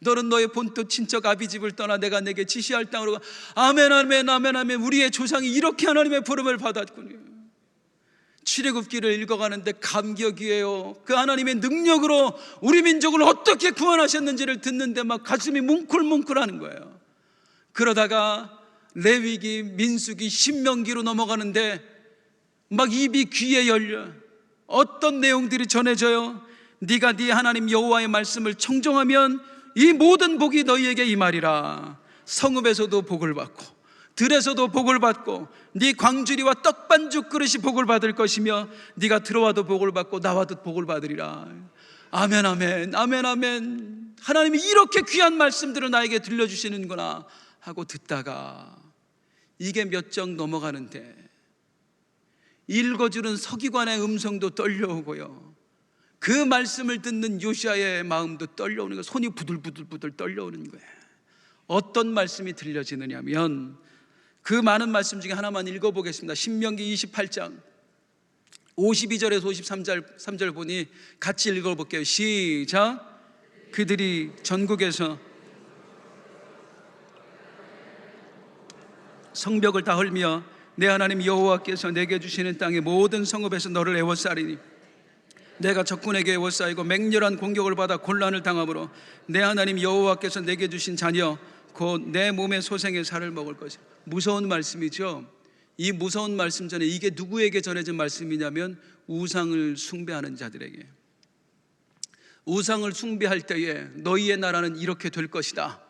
너는 너의 본토 친척 아비집을 떠나 내가 내게 지시할 땅으로 가. 아멘, 아멘, 아멘, 아멘. 우리의 조상이 이렇게 하나님의 부름을 받았군요. 출애굽기를 읽어가는데 감격이에요. 그 하나님의 능력으로 우리 민족을 어떻게 구원하셨는지를 듣는데 막 가슴이 뭉클뭉클하는 거예요. 그러다가 레위기, 민수기, 신명기로 넘어가는데 막 입이 귀에 열려. 어떤 내용들이 전해져요? 네가 네 하나님 여호와의 말씀을 청종하면 이 모든 복이 너희에게 임하리라. 성읍에서도 복을 받고 들에서도 복을 받고 네 광주리와 떡반죽 그릇이 복을 받을 것이며 네가 들어와도 복을 받고 나와도 복을 받으리라. 아멘, 아멘, 아멘, 아멘. 하나님이 이렇게 귀한 말씀들을 나에게 들려주시는구나 하고 듣다가 이게 몇 장 넘어가는데 읽어주는 서기관의 음성도 떨려오고요, 그 말씀을 듣는 요시아의 마음도 떨려오는 거예요. 손이 부들부들 떨려오는 거예요. 어떤 말씀이 들려지느냐면 그 많은 말씀 중에 하나만 읽어보겠습니다. 신명기 28장 52절에서 53절 보니 같이 읽어볼게요. 시작. 그들이 전국에서 성벽을 다 헐며 내 하나님 여호와께서 내게 주시는 땅의 모든 성읍에서 너를 애워싸리니 내가 적군에게 애워싸이고 맹렬한 공격을 받아 곤란을 당함으로 내 하나님 여호와께서 내게 주신 자녀 곧 내 몸의 소생의 살을 먹을 것이다. 무서운 말씀이죠. 이 무서운 말씀 전에 이게 누구에게 전해진 말씀이냐면 우상을 숭배하는 자들에게. 우상을 숭배할 때에 너희의 나라는 이렇게 될 것이다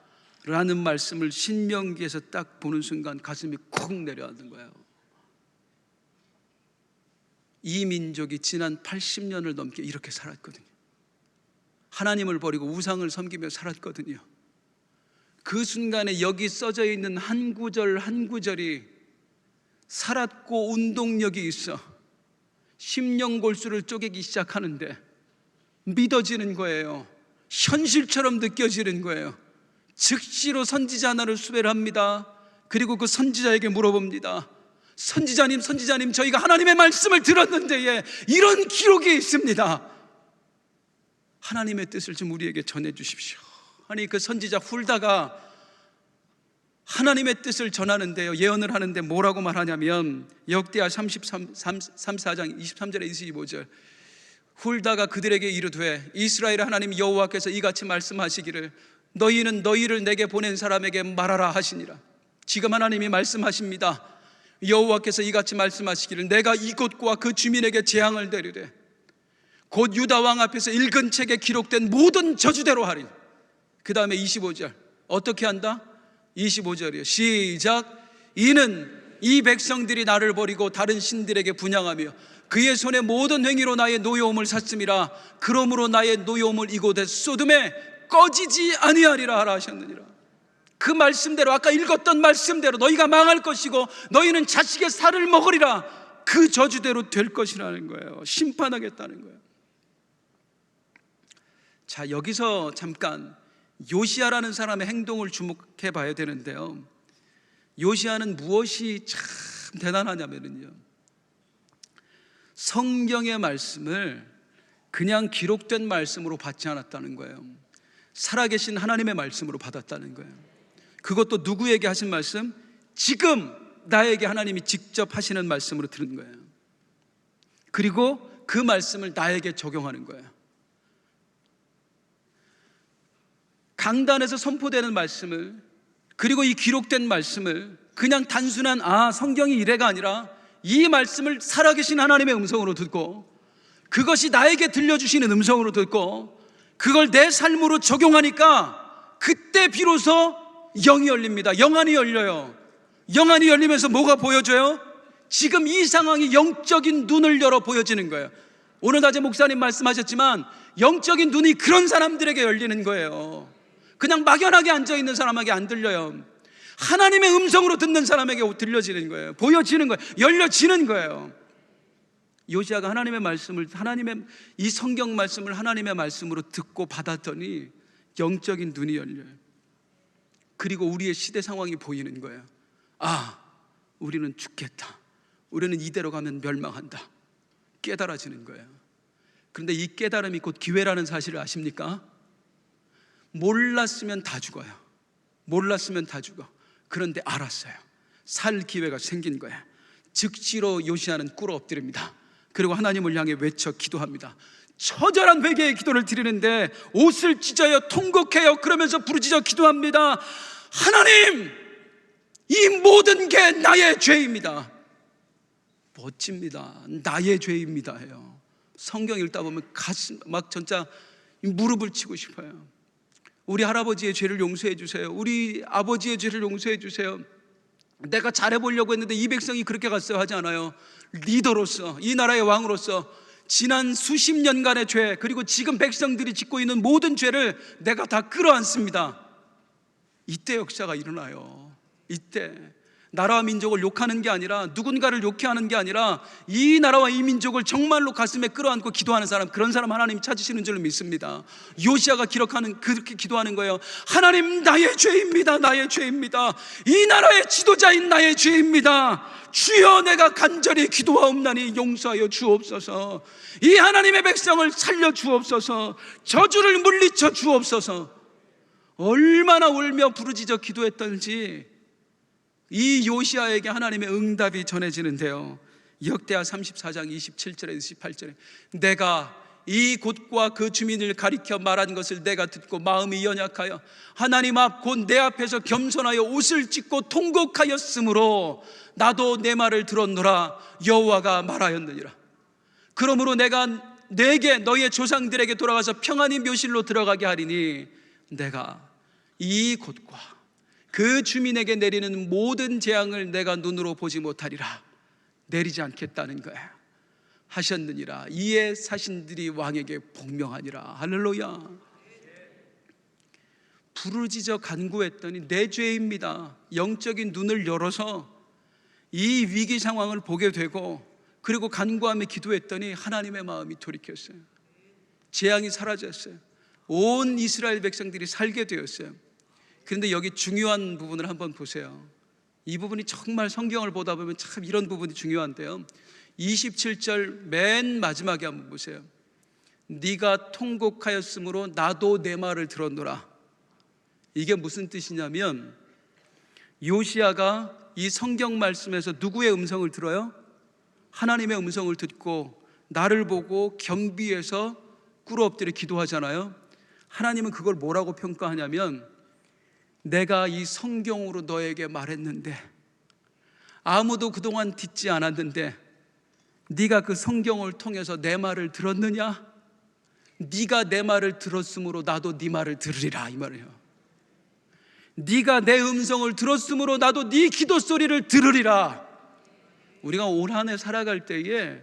라는 말씀을 신명기에서 딱 보는 순간 가슴이 쿵 내려앉는 거예요. 이 민족이 지난 80년을 넘게 이렇게 살았거든요. 하나님을 버리고 우상을 섬기며 살았거든요. 그 순간에 여기 써져 있는 한 구절 한 구절이 살았고 운동력이 있어 심령골수를 쪼개기 시작하는데 믿어지는 거예요. 현실처럼 느껴지는 거예요. 즉시로 선지자 하나를 수배를 합니다. 그리고 그 선지자에게 물어봅니다. 선지자님 저희가 하나님의 말씀을 들었는데 이런 기록이 있습니다. 하나님의 뜻을 좀 우리에게 전해 주십시오. 아니 그 선지자 훌다가 하나님의 뜻을 전하는데요, 예언을 하는데 뭐라고 말하냐면 역대하 34장 23절에 25절, 훌다가 그들에게 이르되 이스라엘 하나님 여호와께서 이같이 말씀하시기를 너희는 너희를 내게 보낸 사람에게 말하라 하시니라. 지금 하나님이 말씀하십니다. 여호와께서 이같이 말씀하시기를 내가 이곳과 그 주민에게 재앙을 내리되 곧 유다 왕 앞에서 읽은 책에 기록된 모든 저주대로 하리니. 그 다음에 25절 어떻게 한다? 25절이요 시작. 이는 이 백성들이 나를 버리고 다른 신들에게 분향하며 그의 손의 모든 행위로 나의 노여움을 샀음이라. 그러므로 나의 노여움을 이곳에 쏟음에 꺼지지 아니하리라 하라 하셨느니라. 그 말씀대로, 아까 읽었던 말씀대로 너희가 망할 것이고 너희는 자식의 살을 먹으리라, 그 저주대로 될 것이라는 거예요. 심판하겠다는 거예요. 자, 여기서 잠깐 요시야라는 사람의 행동을 주목해 봐야 되는데요, 요시야는 무엇이 참 대단하냐면요, 성경의 말씀을 그냥 기록된 말씀으로 받지 않았다는 거예요. 살아계신 하나님의 말씀으로 받았다는 거예요. 그것도 누구에게 하신 말씀? 지금 나에게 하나님이 직접 하시는 말씀으로 들은 거예요. 그리고 그 말씀을 나에게 적용하는 거예요. 강단에서 선포되는 말씀을, 그리고 이 기록된 말씀을 그냥 단순한 성경이 이래가 아니라 이 말씀을 살아계신 하나님의 음성으로 듣고 그것이 나에게 들려주시는 음성으로 듣고 그걸 내 삶으로 적용하니까 그때 비로소 영이 열립니다. 영안이 열려요. 영안이 열리면서 뭐가 보여져요? 지금 이 상황이 영적인 눈을 열어 보여지는 거예요. 오늘 낮에 목사님 말씀하셨지만 영적인 눈이 그런 사람들에게 열리는 거예요. 그냥 막연하게 앉아있는 사람에게 안 들려요. 하나님의 음성으로 듣는 사람에게 들려지는 거예요. 보여지는 거예요. 열려지는 거예요. 요시야가 하나님의 말씀을, 하나님의 이 성경 말씀을 하나님의 말씀으로 듣고 받았더니 영적인 눈이 열려요. 그리고 우리의 시대 상황이 보이는 거예요. 우리는 죽겠다, 우리는 이대로 가면 멸망한다, 깨달아지는 거예요. 그런데 이 깨달음이 곧 기회라는 사실을 아십니까? 몰랐으면 다 죽어요. 몰랐으면 다 죽어. 그런데 알았어요. 살 기회가 생긴 거예요. 즉시로 요시야는 꿇어 엎드립니다. 그리고 하나님을 향해 외쳐 기도합니다. 처절한 회개의 기도를 드리는데 옷을 찢어요, 통곡해요. 그러면서 부르짖어 기도합니다. 하나님, 이 모든 게 나의 죄입니다. 멋집니다. 나의 죄입니다 해요. 성경 읽다 보면 가슴 막 진짜 무릎을 치고 싶어요. 우리 할아버지의 죄를 용서해 주세요. 우리 아버지의 죄를 용서해 주세요. 내가 잘해보려고 했는데 이 백성이 그렇게 갔어요 하지 않아요. 리더로서, 이 나라의 왕으로서 지난 수십 년간의 죄, 그리고 지금 백성들이 짓고 있는 모든 죄를 내가 다 끌어안습니다. 이때 역사가 일어나요. 이때 나라와 민족을 욕하는 게 아니라, 누군가를 욕해하는 게 아니라 이 나라와 이 민족을 정말로 가슴에 끌어안고 기도하는 사람, 그런 사람 하나님이 찾으시는 줄로 믿습니다. 요시야가 기록하는, 그렇게 기도하는 거예요. 하나님, 나의 죄입니다. 나의 죄입니다. 이 나라의 지도자인 나의 죄입니다. 주여, 내가 간절히 기도하옵나니 용서하여 주옵소서. 이 하나님의 백성을 살려 주옵소서. 저주를 물리쳐 주옵소서. 얼마나 울며 부르짖어 기도했던지 이 요시야에게 하나님의 응답이 전해지는데요, 역대하 34장 27절에 28절에 내가 이 곳과 그 주민을 가리켜 말한 것을 내가 듣고 마음이 연약하여 하나님 앞 곧 내 앞에서 겸손하여 옷을 찢고 통곡하였으므로 나도 내 말을 들었노라. 여호와가 말하였느니라. 그러므로 내가 내게 너희의 조상들에게 돌아가서 평안히 묘실로 들어가게 하리니 내가 이 곳과 그 주민에게 내리는 모든 재앙을 내가 눈으로 보지 못하리라. 내리지 않겠다는 거야 하셨느니라. 이에 사신들이 왕에게 복명하니라. 할렐루야. 부르짖어 간구했더니 내 죄입니다. 영적인 눈을 열어서 이 위기 상황을 보게 되고, 그리고 간구하며 기도했더니 하나님의 마음이 돌이켰어요. 재앙이 사라졌어요. 온 이스라엘 백성들이 살게 되었어요. 그런데 여기 중요한 부분을 한번 보세요. 이 부분이 정말 성경을 보다 보면 참 이런 부분이 중요한데요. 27절 맨 마지막에 한번 보세요. 네가 통곡하였으므로 나도 내 말을 들었노라. 이게 무슨 뜻이냐면, 요시야가 이 성경 말씀에서 누구의 음성을 들어요? 하나님의 음성을 듣고 나를 보고 경비해서 꿇어 엎드려 기도하잖아요. 하나님은 그걸 뭐라고 평가하냐면, 내가 이 성경으로 너에게 말했는데 아무도 그동안 듣지 않았는데 네가 그 성경을 통해서 내 말을 들었느냐? 네가 내 말을 들었으므로 나도 네 말을 들으리라, 이 말이에요. 네가 내 음성을 들었으므로 나도 네 기도 소리를 들으리라. 우리가 올 한 해 살아갈 때에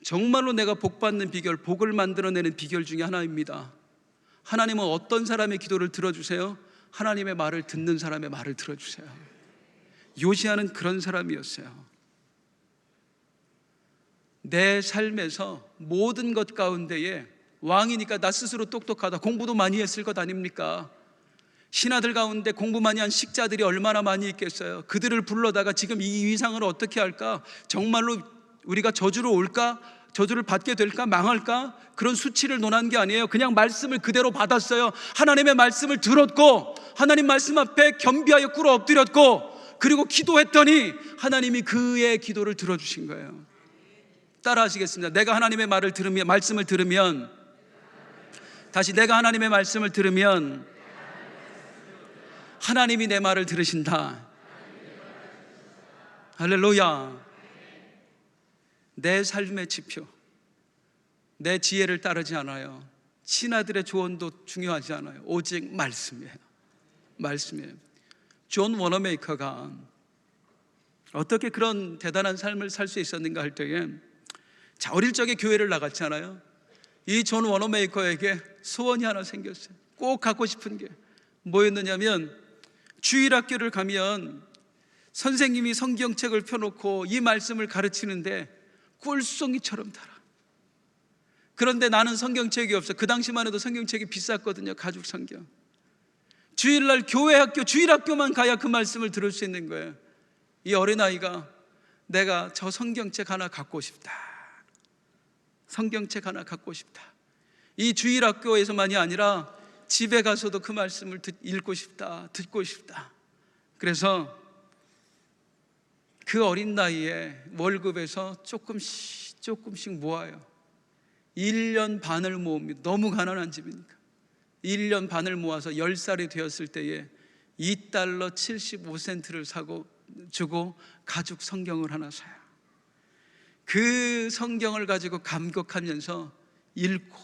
정말로 내가 복받는 비결, 복을 만들어내는 비결 중에 하나입니다. 하나님은 어떤 사람의 기도를 들어주세요? 하나님의 말을 듣는 사람의 말을 들어주세요. 요시야는 그런 사람이었어요. 내 삶에서 모든 것 가운데에, 왕이니까 나 스스로 똑똑하다, 공부도 많이 했을 것 아닙니까? 신하들 가운데 공부 많이 한 식자들이 얼마나 많이 있겠어요. 그들을 불러다가 지금 이 위상을 어떻게 할까? 정말로 우리가 저주로 올까? 저주를 받게 될까? 망할까? 그런 수치를 논한 게 아니에요. 그냥 말씀을 그대로 받았어요. 하나님의 말씀을 들었고 하나님 말씀 앞에 겸비하여 꿇어 엎드렸고, 그리고 기도했더니 하나님이 그의 기도를 들어주신 거예요. 따라 하시겠습니다. 내가 하나님의 말을 들으면, 말씀을 들으면, 다시 내가 하나님의 말씀을 들으면 하나님이 내 말을 들으신다. 할렐루야. 내 삶의 지표, 내 지혜를 따르지 않아요. 신하들의 조언도 중요하지 않아요. 오직 말씀이에요. 말씀이에요. 존 워너메이커가 어떻게 그런 대단한 삶을 살 수 있었는가 할 때에, 자, 어릴 적에 교회를 나갔잖아요. 이 존 워너메이커에게 소원이 하나 생겼어요. 꼭 갖고 싶은 게 뭐였느냐면, 주일학교를 가면 선생님이 성경책을 펴놓고 이 말씀을 가르치는데 꿀송이처럼 달아. 그런데 나는 성경책이 없어. 그 당시만 해도 성경책이 비쌌거든요. 가죽 성경. 주일날 교회 학교, 주일학교만 가야 그 말씀을 들을 수 있는 거예요. 이 어린아이가 내가 저 성경책 하나 갖고 싶다. 성경책 하나 갖고 싶다. 이 주일학교에서만이 아니라 집에 가서도 그 말씀을 읽고 싶다, 듣고 싶다. 그래서 그 어린 나이에 월급에서 조금씩 모아요. 1년 반을 모읍니다. 너무 가난한 집이니까 1년 반을 모아서 10살이 되었을 때에 $2 75센트를 주고 가죽 성경을 하나 사요. 그 성경을 가지고 감격하면서 읽고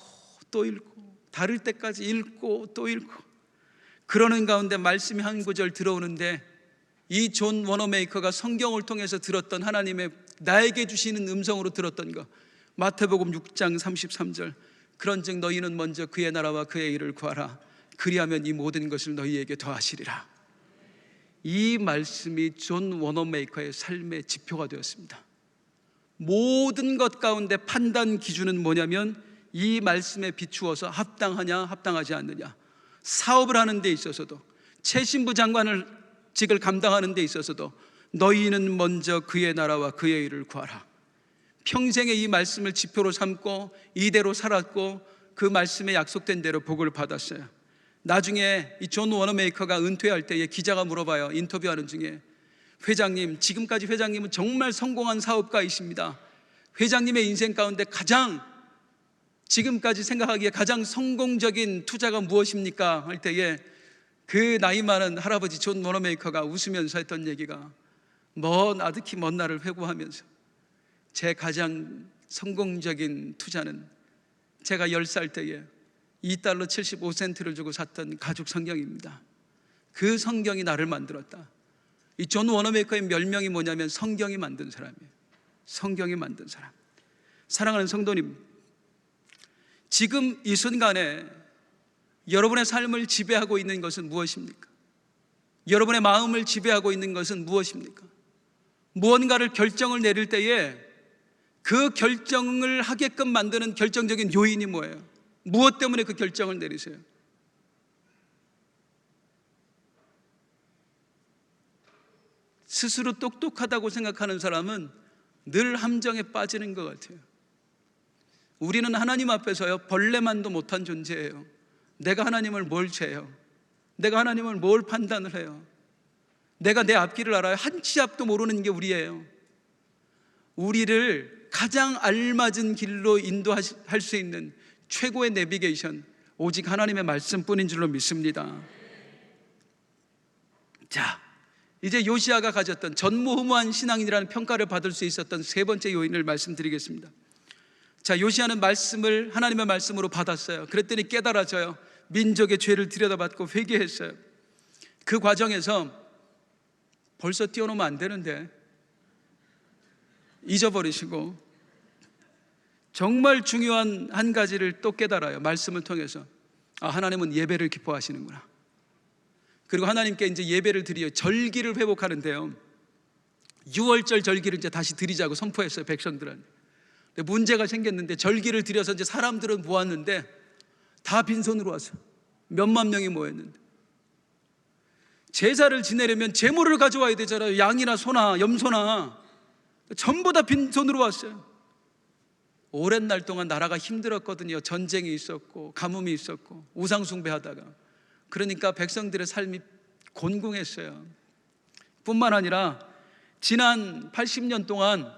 또 읽고, 다를 때까지 읽고 또 읽고, 그러는 가운데 말씀이 한 구절 들어오는데, 이 존 워너메이커가 성경을 통해서 들었던 하나님의 나에게 주시는 음성으로 들었던 거, 마태복음 6장 33절, 그런즉 너희는 먼저 그의 나라와 그의 일을 구하라. 그리하면 이 모든 것을 너희에게 더하시리라. 이 말씀이 존 워너메이커의 삶의 지표가 되었습니다. 모든 것 가운데 판단 기준은 뭐냐면, 이 말씀에 비추어서 합당하냐 합당하지 않느냐, 사업을 하는 데 있어서도, 최신부 장관을 직을 감당하는 데 있어서도 너희는 먼저 그의 나라와 그의 일을 구하라. 평생에 이 말씀을 지표로 삼고 이대로 살았고, 그 말씀에 약속된 대로 복을 받았어요. 나중에 이 존 워너메이커가 은퇴할 때에 기자가 물어봐요. 인터뷰하는 중에, 회장님, 지금까지 회장님은 정말 성공한 사업가이십니다. 회장님의 인생 가운데 가장 지금까지 생각하기에 가장 성공적인 투자가 무엇입니까? 할 때에 그 나이 많은 할아버지 존 워너메이커가 웃으면서 했던 얘기가, 아득히 먼 날을 회고하면서 제 가장 성공적인 투자는 제가 10살 때에 $2 75센트를 주고 샀던 가죽 성경입니다. 그 성경이 나를 만들었다. 이 존 워너메이커의 별명이 뭐냐면 성경이 만든 사람이에요. 성경이 만든 사람. 사랑하는 성도님, 지금 이 순간에 여러분의 삶을 지배하고 있는 것은 무엇입니까? 여러분의 마음을 지배하고 있는 것은 무엇입니까? 무언가를 결정을 내릴 때에 그 결정을 하게끔 만드는 결정적인 요인이 뭐예요? 무엇 때문에 그 결정을 내리세요? 스스로 똑똑하다고 생각하는 사람은 늘 함정에 빠지는 것 같아요. 우리는 하나님 앞에서요, 벌레만도 못한 존재예요. 내가 하나님을 뭘 죄요? 내가 하나님을 뭘 판단을 해요? 내가 내 앞길을 알아요? 한 치 앞도 모르는 게 우리예요. 우리를 가장 알맞은 길로 인도할 수 있는 최고의 내비게이션, 오직 하나님의 말씀뿐인 줄로 믿습니다. 자, 이제 요시야가 가졌던 전무후무한 신앙이라는 평가를 받을 수 있었던 세 번째 요인을 말씀드리겠습니다. 자, 요시야는 말씀을 하나님의 말씀으로 받았어요. 그랬더니 깨달아져요. 민족의 죄를 들여다봤고 회개했어요. 그 과정에서 벌써 뛰어놓으면 안 되는데 잊어버리시고 정말 중요한 한 가지를 또 깨달아요. 말씀을 통해서. 하나님은 예배를 기뻐하시는구나. 그리고 하나님께 이제 예배를 드려요. 절기를 회복하는데요, 6월절 절기를 이제 다시 드리자고 선포했어요, 백성들은. 근데 문제가 생겼는데, 절기를 드려서 이제 사람들은 모았는데 다 빈손으로 왔어요. 몇만 명이 모였는데. 제사를 지내려면 제물을 가져와야 되잖아요. 양이나 소나 염소나. 전부 다 빈손으로 왔어요. 오랜 날 동안 나라가 힘들었거든요. 전쟁이 있었고 가뭄이 있었고 우상 숭배하다가. 그러니까 백성들의 삶이 곤궁했어요. 뿐만 아니라 지난 80년 동안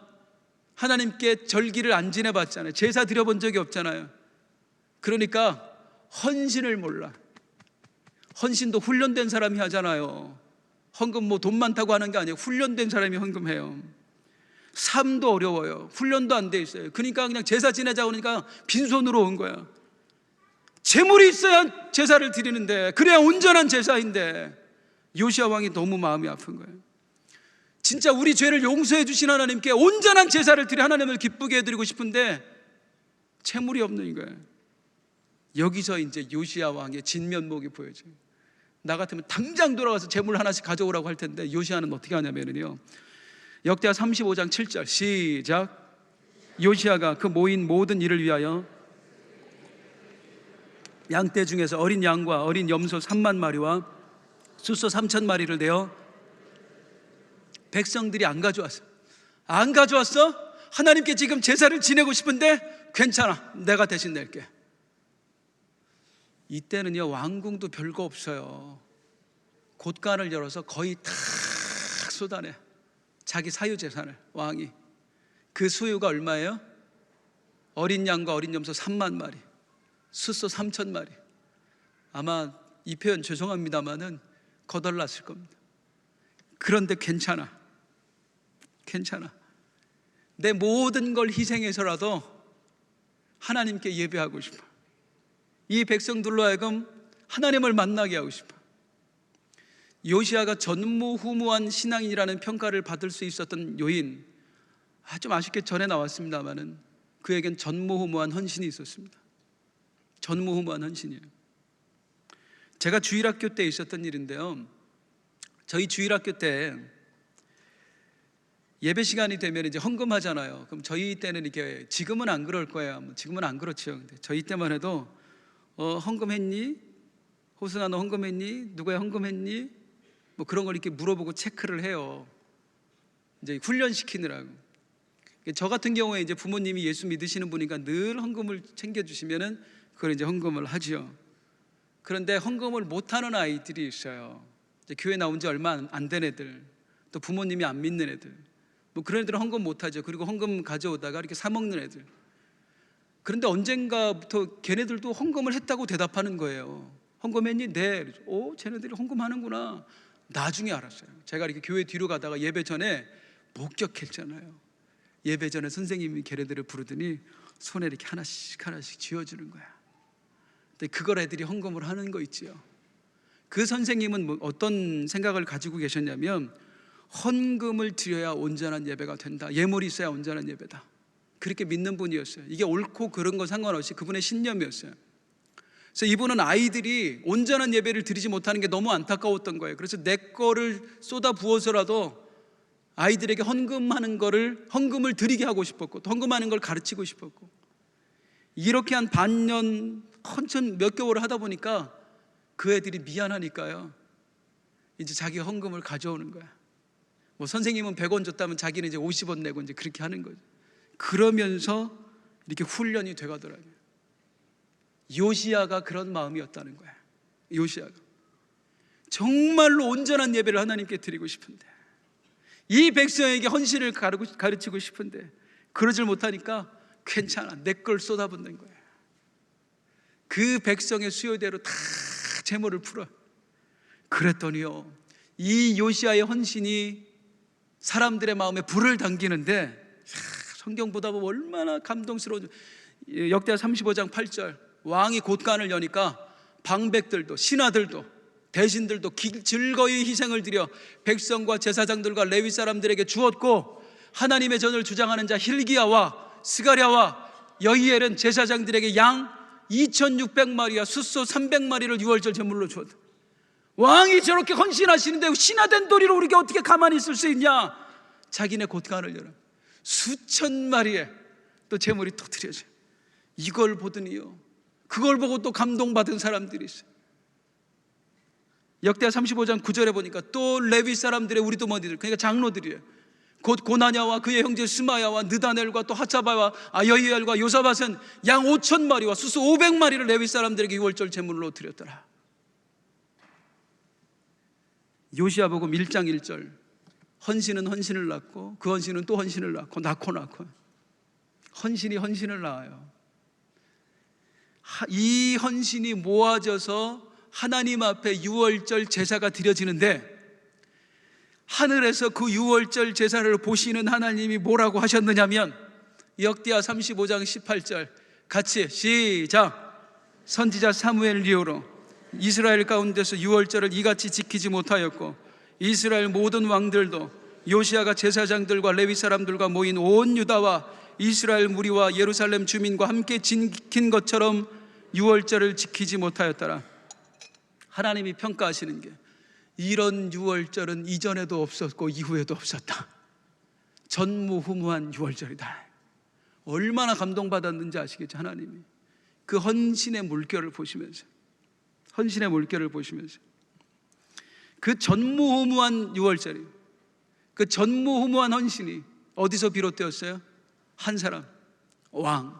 하나님께 절기를 안 지내봤잖아요. 제사 드려본 적이 없잖아요. 그러니까 헌신을 몰라. 헌신도 훈련된 사람이 하잖아요. 헌금 돈 많다고 하는 게 아니에요. 훈련된 사람이 헌금해요. 삶도 어려워요. 훈련도 안 돼 있어요. 그러니까 그냥 제사 지내자 그러니까 빈손으로 온 거야. 재물이 있어야 제사를 드리는데, 그래야 온전한 제사인데. 요시야 왕이 너무 마음이 아픈 거예요. 진짜 우리 죄를 용서해 주신 하나님께 온전한 제사를 드려 하나님을 기쁘게 해드리고 싶은데 재물이 없는 거예요. 여기서 이제 요시야 왕의 진면목이 보여져요. 나 같으면 당장 돌아가서 재물 하나씩 가져오라고 할 텐데, 요시야는 어떻게 하냐면요, 역대하 35장 7절 시작. 요시야가 그 모인 모든 일을 위하여 양떼 중에서 어린 양과 어린 염소 3만 마리와 숫소 3천 마리를 내어, 백성들이 안 가져왔어. 안 가져왔어? 하나님께 지금 제사를 지내고 싶은데 괜찮아, 내가 대신 낼게. 이때는요, 왕궁도 별거 없어요. 곳간을 열어서 거의 다 쏟아내. 자기 사유재산을, 왕이. 그 수유가 얼마예요? 어린 양과 어린 염소 3만 마리, 숫소 3천 마리. 아마 이 표현 죄송합니다마는 거덜났을 겁니다. 그런데 괜찮아. 내 모든 걸 희생해서라도 하나님께 예배하고 싶어. 이 백성들로 하여금 하나님을 만나게 하고 싶어. 요시야가 전무후무한 신앙인이라는 평가를 받을 수 있었던 요인, 좀 아쉽게 전에 나왔습니다마는 그에겐 전무후무한 헌신이 있었습니다. 전무후무한 헌신이에요. 제가 주일학교 때 있었던 일인데요, 저희 주일학교 때 예배 시간이 되면 이제 헌금하잖아요. 그럼 저희 때는 이렇게, 지금은 안 그럴 거예요. 지금은 안 그렇죠. 근데 저희 때만 해도 헌금했니? 호승아 너 헌금했니? 누가 헌금했니? 그런 걸 이렇게 물어보고 체크를 해요. 이제 훈련시키느라고. 저 같은 경우에 이제 부모님이 예수 믿으시는 분이니까 늘 헌금을 챙겨주시면은 그걸 이제 헌금을 하죠. 그런데 헌금을 못하는 아이들이 있어요. 이제 교회 나온 지 얼마 안 된 애들, 또 부모님이 안 믿는 애들, 그런 애들은 헌금 못하죠. 그리고 헌금 가져오다가 이렇게 사 먹는 애들. 그런데 언젠가부터 걔네들도 헌금을 했다고 대답하는 거예요. 헌금했니? 네. 쟤네들이 헌금하는구나. 나중에 알았어요. 제가 이렇게 교회 뒤로 가다가 예배 전에 목격했잖아요. 예배 전에 선생님이 걔네들을 부르더니 손에 이렇게 하나씩 하나씩 쥐어주는 거야. 근데 그걸 애들이 헌금을 하는 거 있지요. 그 선생님은 어떤 생각을 가지고 계셨냐면, 헌금을 드려야 온전한 예배가 된다. 예물이 있어야 온전한 예배다. 그렇게 믿는 분이었어요. 이게 옳고 그른 거 상관없이 그분의 신념이었어요. 그래서 이분은 아이들이 온전한 예배를 드리지 못하는 게 너무 안타까웠던 거예요. 그래서 내 거를 쏟아 부어서라도 아이들에게 헌금을 드리게 하고 싶었고, 또 헌금하는 걸 가르치고 싶었고, 이렇게 한 반년, 헌천 몇 개월을 하다 보니까 그 애들이 미안하니까요, 이제 자기가 헌금을 가져오는 거야. 뭐 선생님은 100원 줬다면 자기는 이제 50원 내고 이제 그렇게 하는 거죠. 그러면서 이렇게 훈련이 돼가더라고요. 요시야가 그런 마음이었다는 거야. 요시야가 정말로 온전한 예배를 하나님께 드리고 싶은데, 이 백성에게 헌신을 가르치고 싶은데 그러질 못하니까 괜찮아, 내 걸 쏟아붓는 거야. 그 백성의 수요대로 다 재물을 풀어. 그랬더니요, 이 요시야의 헌신이 사람들의 마음에 불을 당기는데, 성경 보다 보면 얼마나 감동스러운. 역대하 35장 8절, 왕이 곳간을 여니까 방백들도 신하들도 대신들도 즐거이 희생을 드려 백성과 제사장들과 레위 사람들에게 주었고, 하나님의 전을 주장하는 자 hil기야와 스가랴와 여히엘은 제사장들에게 양 2600마리와 숫소 300마리를 유월절 제물로 주었다. 왕이 저렇게 헌신하시는데 신하된 도리로 우리가 어떻게 가만히 있을 수 있냐? 자기네 곳간을 열어 수천 마리의 또 제물이 또 드려져요. 이걸 보더니요, 그걸 보고 또 감동받은 사람들이 있어요. 역대하 35장 9절에 보니까 또 레위 사람들의 우리 도머니들, 그러니까 장로들이에요. 곧 고나냐와 그의 형제 스마야와 느다넬과 또 하차바와 여히엘과 요사밧은 양 5,000마리와 수수 500마리를 레위 사람들에게 유월절 제물로 드렸더라. 요시야복음 1장 1절, 헌신은 헌신을 낳고 그 헌신은 또 헌신을 낳고 헌신이 헌신을 낳아요. 이 헌신이 모아져서 하나님 앞에 유월절 제사가 드려지는데, 하늘에서 그 유월절 제사를 보시는 하나님이 뭐라고 하셨느냐면, 역대하 35장 18절 같이 시작. 선지자 사무엘 이후로 이스라엘 가운데서 유월절을 이같이 지키지 못하였고, 이스라엘 모든 왕들도 요시야가 제사장들과 레위 사람들과 모인 온 유다와 이스라엘 무리와 예루살렘 주민과 함께 지킨 것처럼 유월절을 지키지 못하였더라. 하나님이 평가하시는 게, 이런 유월절은 이전에도 없었고 이후에도 없었다. 전무후무한 유월절이다. 얼마나 감동받았는지 아시겠죠? 하나님이 그 헌신의 물결을 보시면서, 그 전무후무한 유월절이, 그 전무후무한 헌신이 어디서 비롯되었어요? 한 사람, 왕,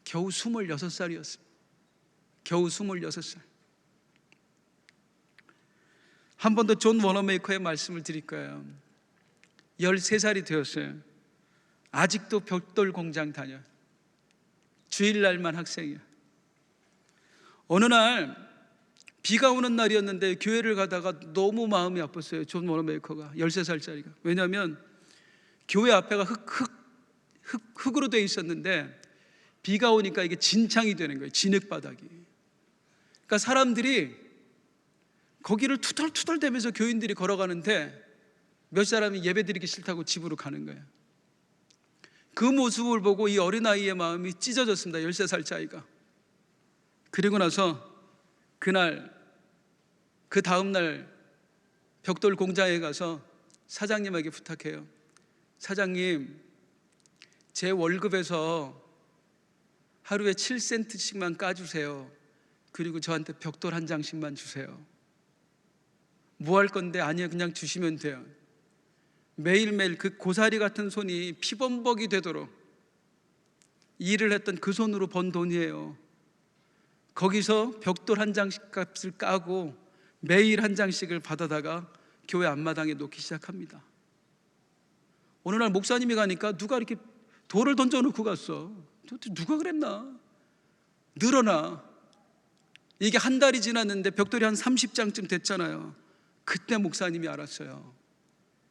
겨우 26살이었습니다. 겨우 26살. 한 번 더 존 워너메이커의 말씀을 드릴 거예요. 13살이 되었어요. 아직도 벽돌 공장 다녀. 주일날만 학생이야. 어느 날 비가 오는 날이었는데 교회를 가다가 너무 마음이 아팠어요. 존 워너메이커가 13살짜리가. 왜냐하면 교회 앞에가 흙으로 되어 있었는데 비가 오니까 이게 진창이 되는 거예요. 진흙바닥이. 그러니까 사람들이 거기를 투덜투덜대면서 교인들이 걸어가는데 몇 사람이 예배드리기 싫다고 집으로 가는 거예요. 그 모습을 보고 이 어린아이의 마음이 찢어졌습니다. 13살짜리가. 그리고 나서 그 다음날 벽돌 공장에 가서 사장님에게 부탁해요. 사장님, 제 월급에서 하루에 7센트씩만 까주세요. 그리고 저한테 벽돌 한 장씩만 주세요. 뭐 할 건데? 아니요, 그냥 주시면 돼요. 매일매일 그 고사리 같은 손이 피범벅이 되도록 일을 했던 그 손으로 번 돈이에요. 거기서 벽돌 한 장씩 값을 까고 매일 한 장씩을 받아다가 교회 앞마당에 놓기 시작합니다. 어느 날 목사님이 가니까 누가 이렇게 돌을 던져놓고 갔어. 도대체 누가 그랬나? 늘어나. 이게 한 달이 지났는데 벽돌이 한 30장쯤 됐잖아요. 그때 목사님이 알았어요.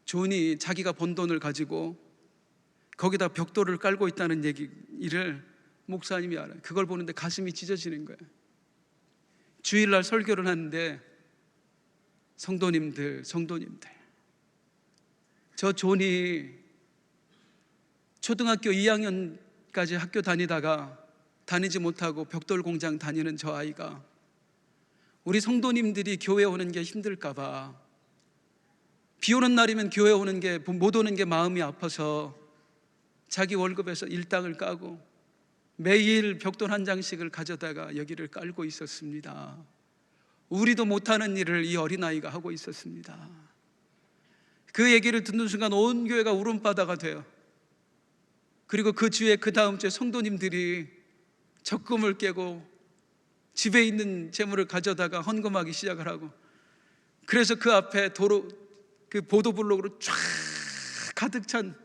존이 자기가 번 돈을 가지고 거기다 벽돌을 깔고 있다는 얘기를 목사님이 알아요. 그걸 보는데 가슴이 찢어지는 거예요. 주일날 설교를 하는데 성도님들 저 존이 초등학교 2학년까지 학교 다니지 못하고 벽돌 공장 다니는 저 아이가 우리 성도님들이 교회 오는 게 힘들까 봐, 비 오는 날이면 교회 못 오는 게 마음이 아파서 자기 월급에서 일당을 까고 매일 벽돌 한 장씩을 가져다가 여기를 깔고 있었습니다. 우리도 못하는 일을 이 어린아이가 하고 있었습니다. 그 얘기를 듣는 순간 온 교회가 울음바다가 돼요. 그리고 그 주에 그 다음 주에 성도님들이 적금을 깨고 집에 있는 재물을 가져다가 헌금하기 시작을 하고, 그래서 그 앞에 그 보도블록으로 쫙 가득 찬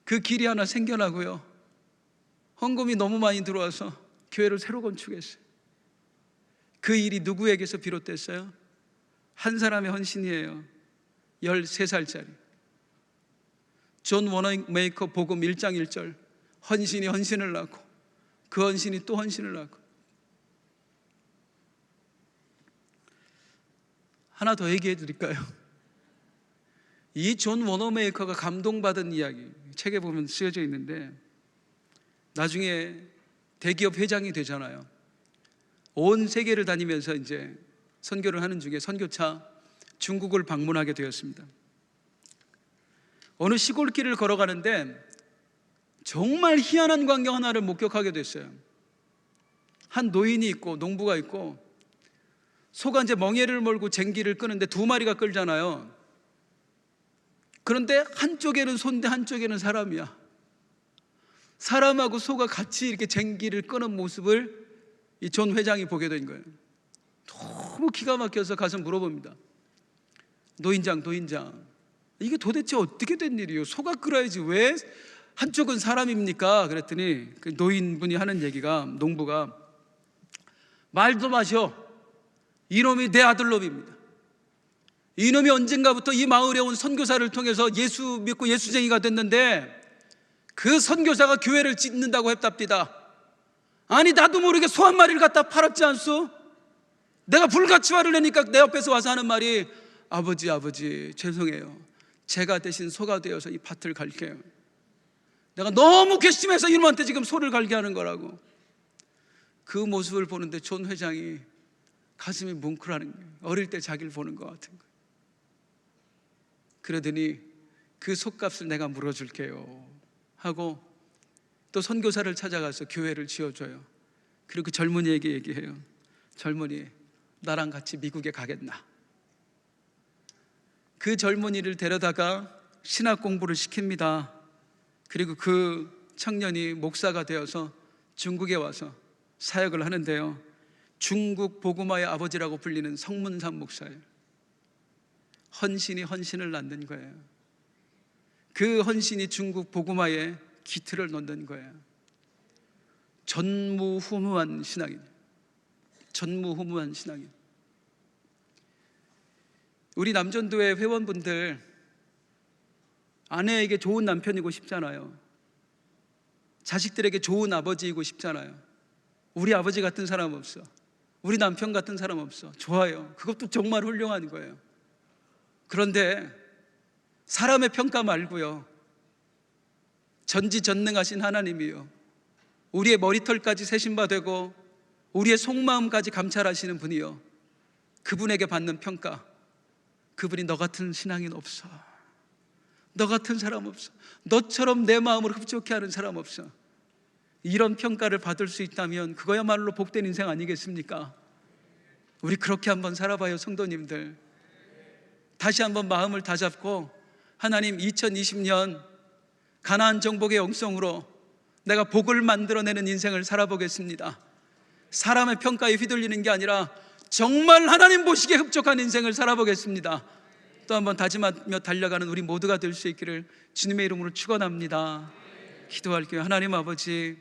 그 길이 하나 생겨나고요. 헌금이 너무 많이 들어와서 교회를 새로 건축했어요. 그 일이 누구에게서 비롯됐어요? 한 사람의 헌신이에요. 13살짜리 존 워너메이커 복음 1장 1절, 헌신이 헌신을 낳고 그 헌신이 또 헌신을 낳고. 하나 더 얘기해 드릴까요? 이 존 워너메이커가 감동받은 이야기, 책에 보면 쓰여져 있는데, 나중에 대기업 회장이 되잖아요. 온 세계를 다니면서 이제 선교를 하는 중에 선교차 중국을 방문하게 되었습니다. 어느 시골길을 걸어가는데 정말 희한한 광경 하나를 목격하게 됐어요. 한 노인이 있고 농부가 있고 소가 이제 멍에를 몰고 쟁기를 끄는데 두 마리가 끌잖아요. 그런데 한쪽에는 소인데 한쪽에는 사람이야. 사람하고 소가 같이 이렇게 쟁기를 끄는 모습을 이 존 회장이 보게 된 거예요. 너무 기가 막혀서 가서 물어봅니다. 노인장, 이게 도대체 어떻게 된 일이에요? 소가 끌어야지 왜 한쪽은 사람입니까? 그랬더니 그 노인분이 하는 얘기가, 농부가, 말도 마셔, 이놈이 내 아들놈입니다. 이놈이 언젠가부터 이 마을에 온 선교사를 통해서 예수 믿고 예수쟁이가 됐는데 그 선교사가 교회를 짓는다고 했답니다. 아니, 나도 모르게 소 한 마리를 갖다 팔았지 않소? 내가 불같이 화를 내니까 내 옆에서 와서 하는 말이, 아버지 죄송해요, 제가 대신 소가 되어서 이 밭을 갈게요. 내가 너무 괘씸해서 이놈한테 지금 소를 갈게 하는 거라고. 그 모습을 보는데 존 회장이 가슴이 뭉클하는 거예요. 어릴 때 자기를 보는 것 같은 거예요. 그러더니 그 솥값을 내가 물어줄게요 하고 또 선교사를 찾아가서 교회를 지어줘요. 그리고 그 젊은이에게 얘기해요. 젊은이, 나랑 같이 미국에 가겠나? 그 젊은이를 데려다가 신학 공부를 시킵니다. 그리고 그 청년이 목사가 되어서 중국에 와서 사역을 하는데요, 중국 복음화의 아버지라고 불리는 성문산 목사예요. 헌신이 헌신을 낳는 거예요. 그 헌신이 중국 복음화의 기틀을 놓는 거예요. 전무후무한 신앙이에요. 전무후무한 신앙이에요. 우리 남전도회 회원분들, 아내에게 좋은 남편이고 싶잖아요. 자식들에게 좋은 아버지이고 싶잖아요. 우리 아버지 같은 사람 없어, 우리 남편 같은 사람 없어. 좋아요. 그것도 정말 훌륭한 거예요. 그런데 사람의 평가 말고요, 전지전능하신 하나님이요, 우리의 머리털까지 세신 바 되고 우리의 속마음까지 감찰하시는 분이요, 그분에게 받는 평가, 그분이 너 같은 신앙인 없어, 너 같은 사람 없어, 너처럼 내 마음을 흡족해 하는 사람 없어. 이런 평가를 받을 수 있다면 그거야말로 복된 인생 아니겠습니까? 우리 그렇게 한번 살아봐요, 성도님들. 다시 한번 마음을 다잡고, 하나님, 2020년 가나안 정복의 영성으로 내가 복을 만들어내는 인생을 살아보겠습니다. 사람의 평가에 휘둘리는 게 아니라 정말 하나님 보시기에 흡족한 인생을 살아보겠습니다. 또 한번 다짐하며 달려가는 우리 모두가 될 수 있기를 주님의 이름으로 축원합니다. 기도할게요. 하나님 아버지,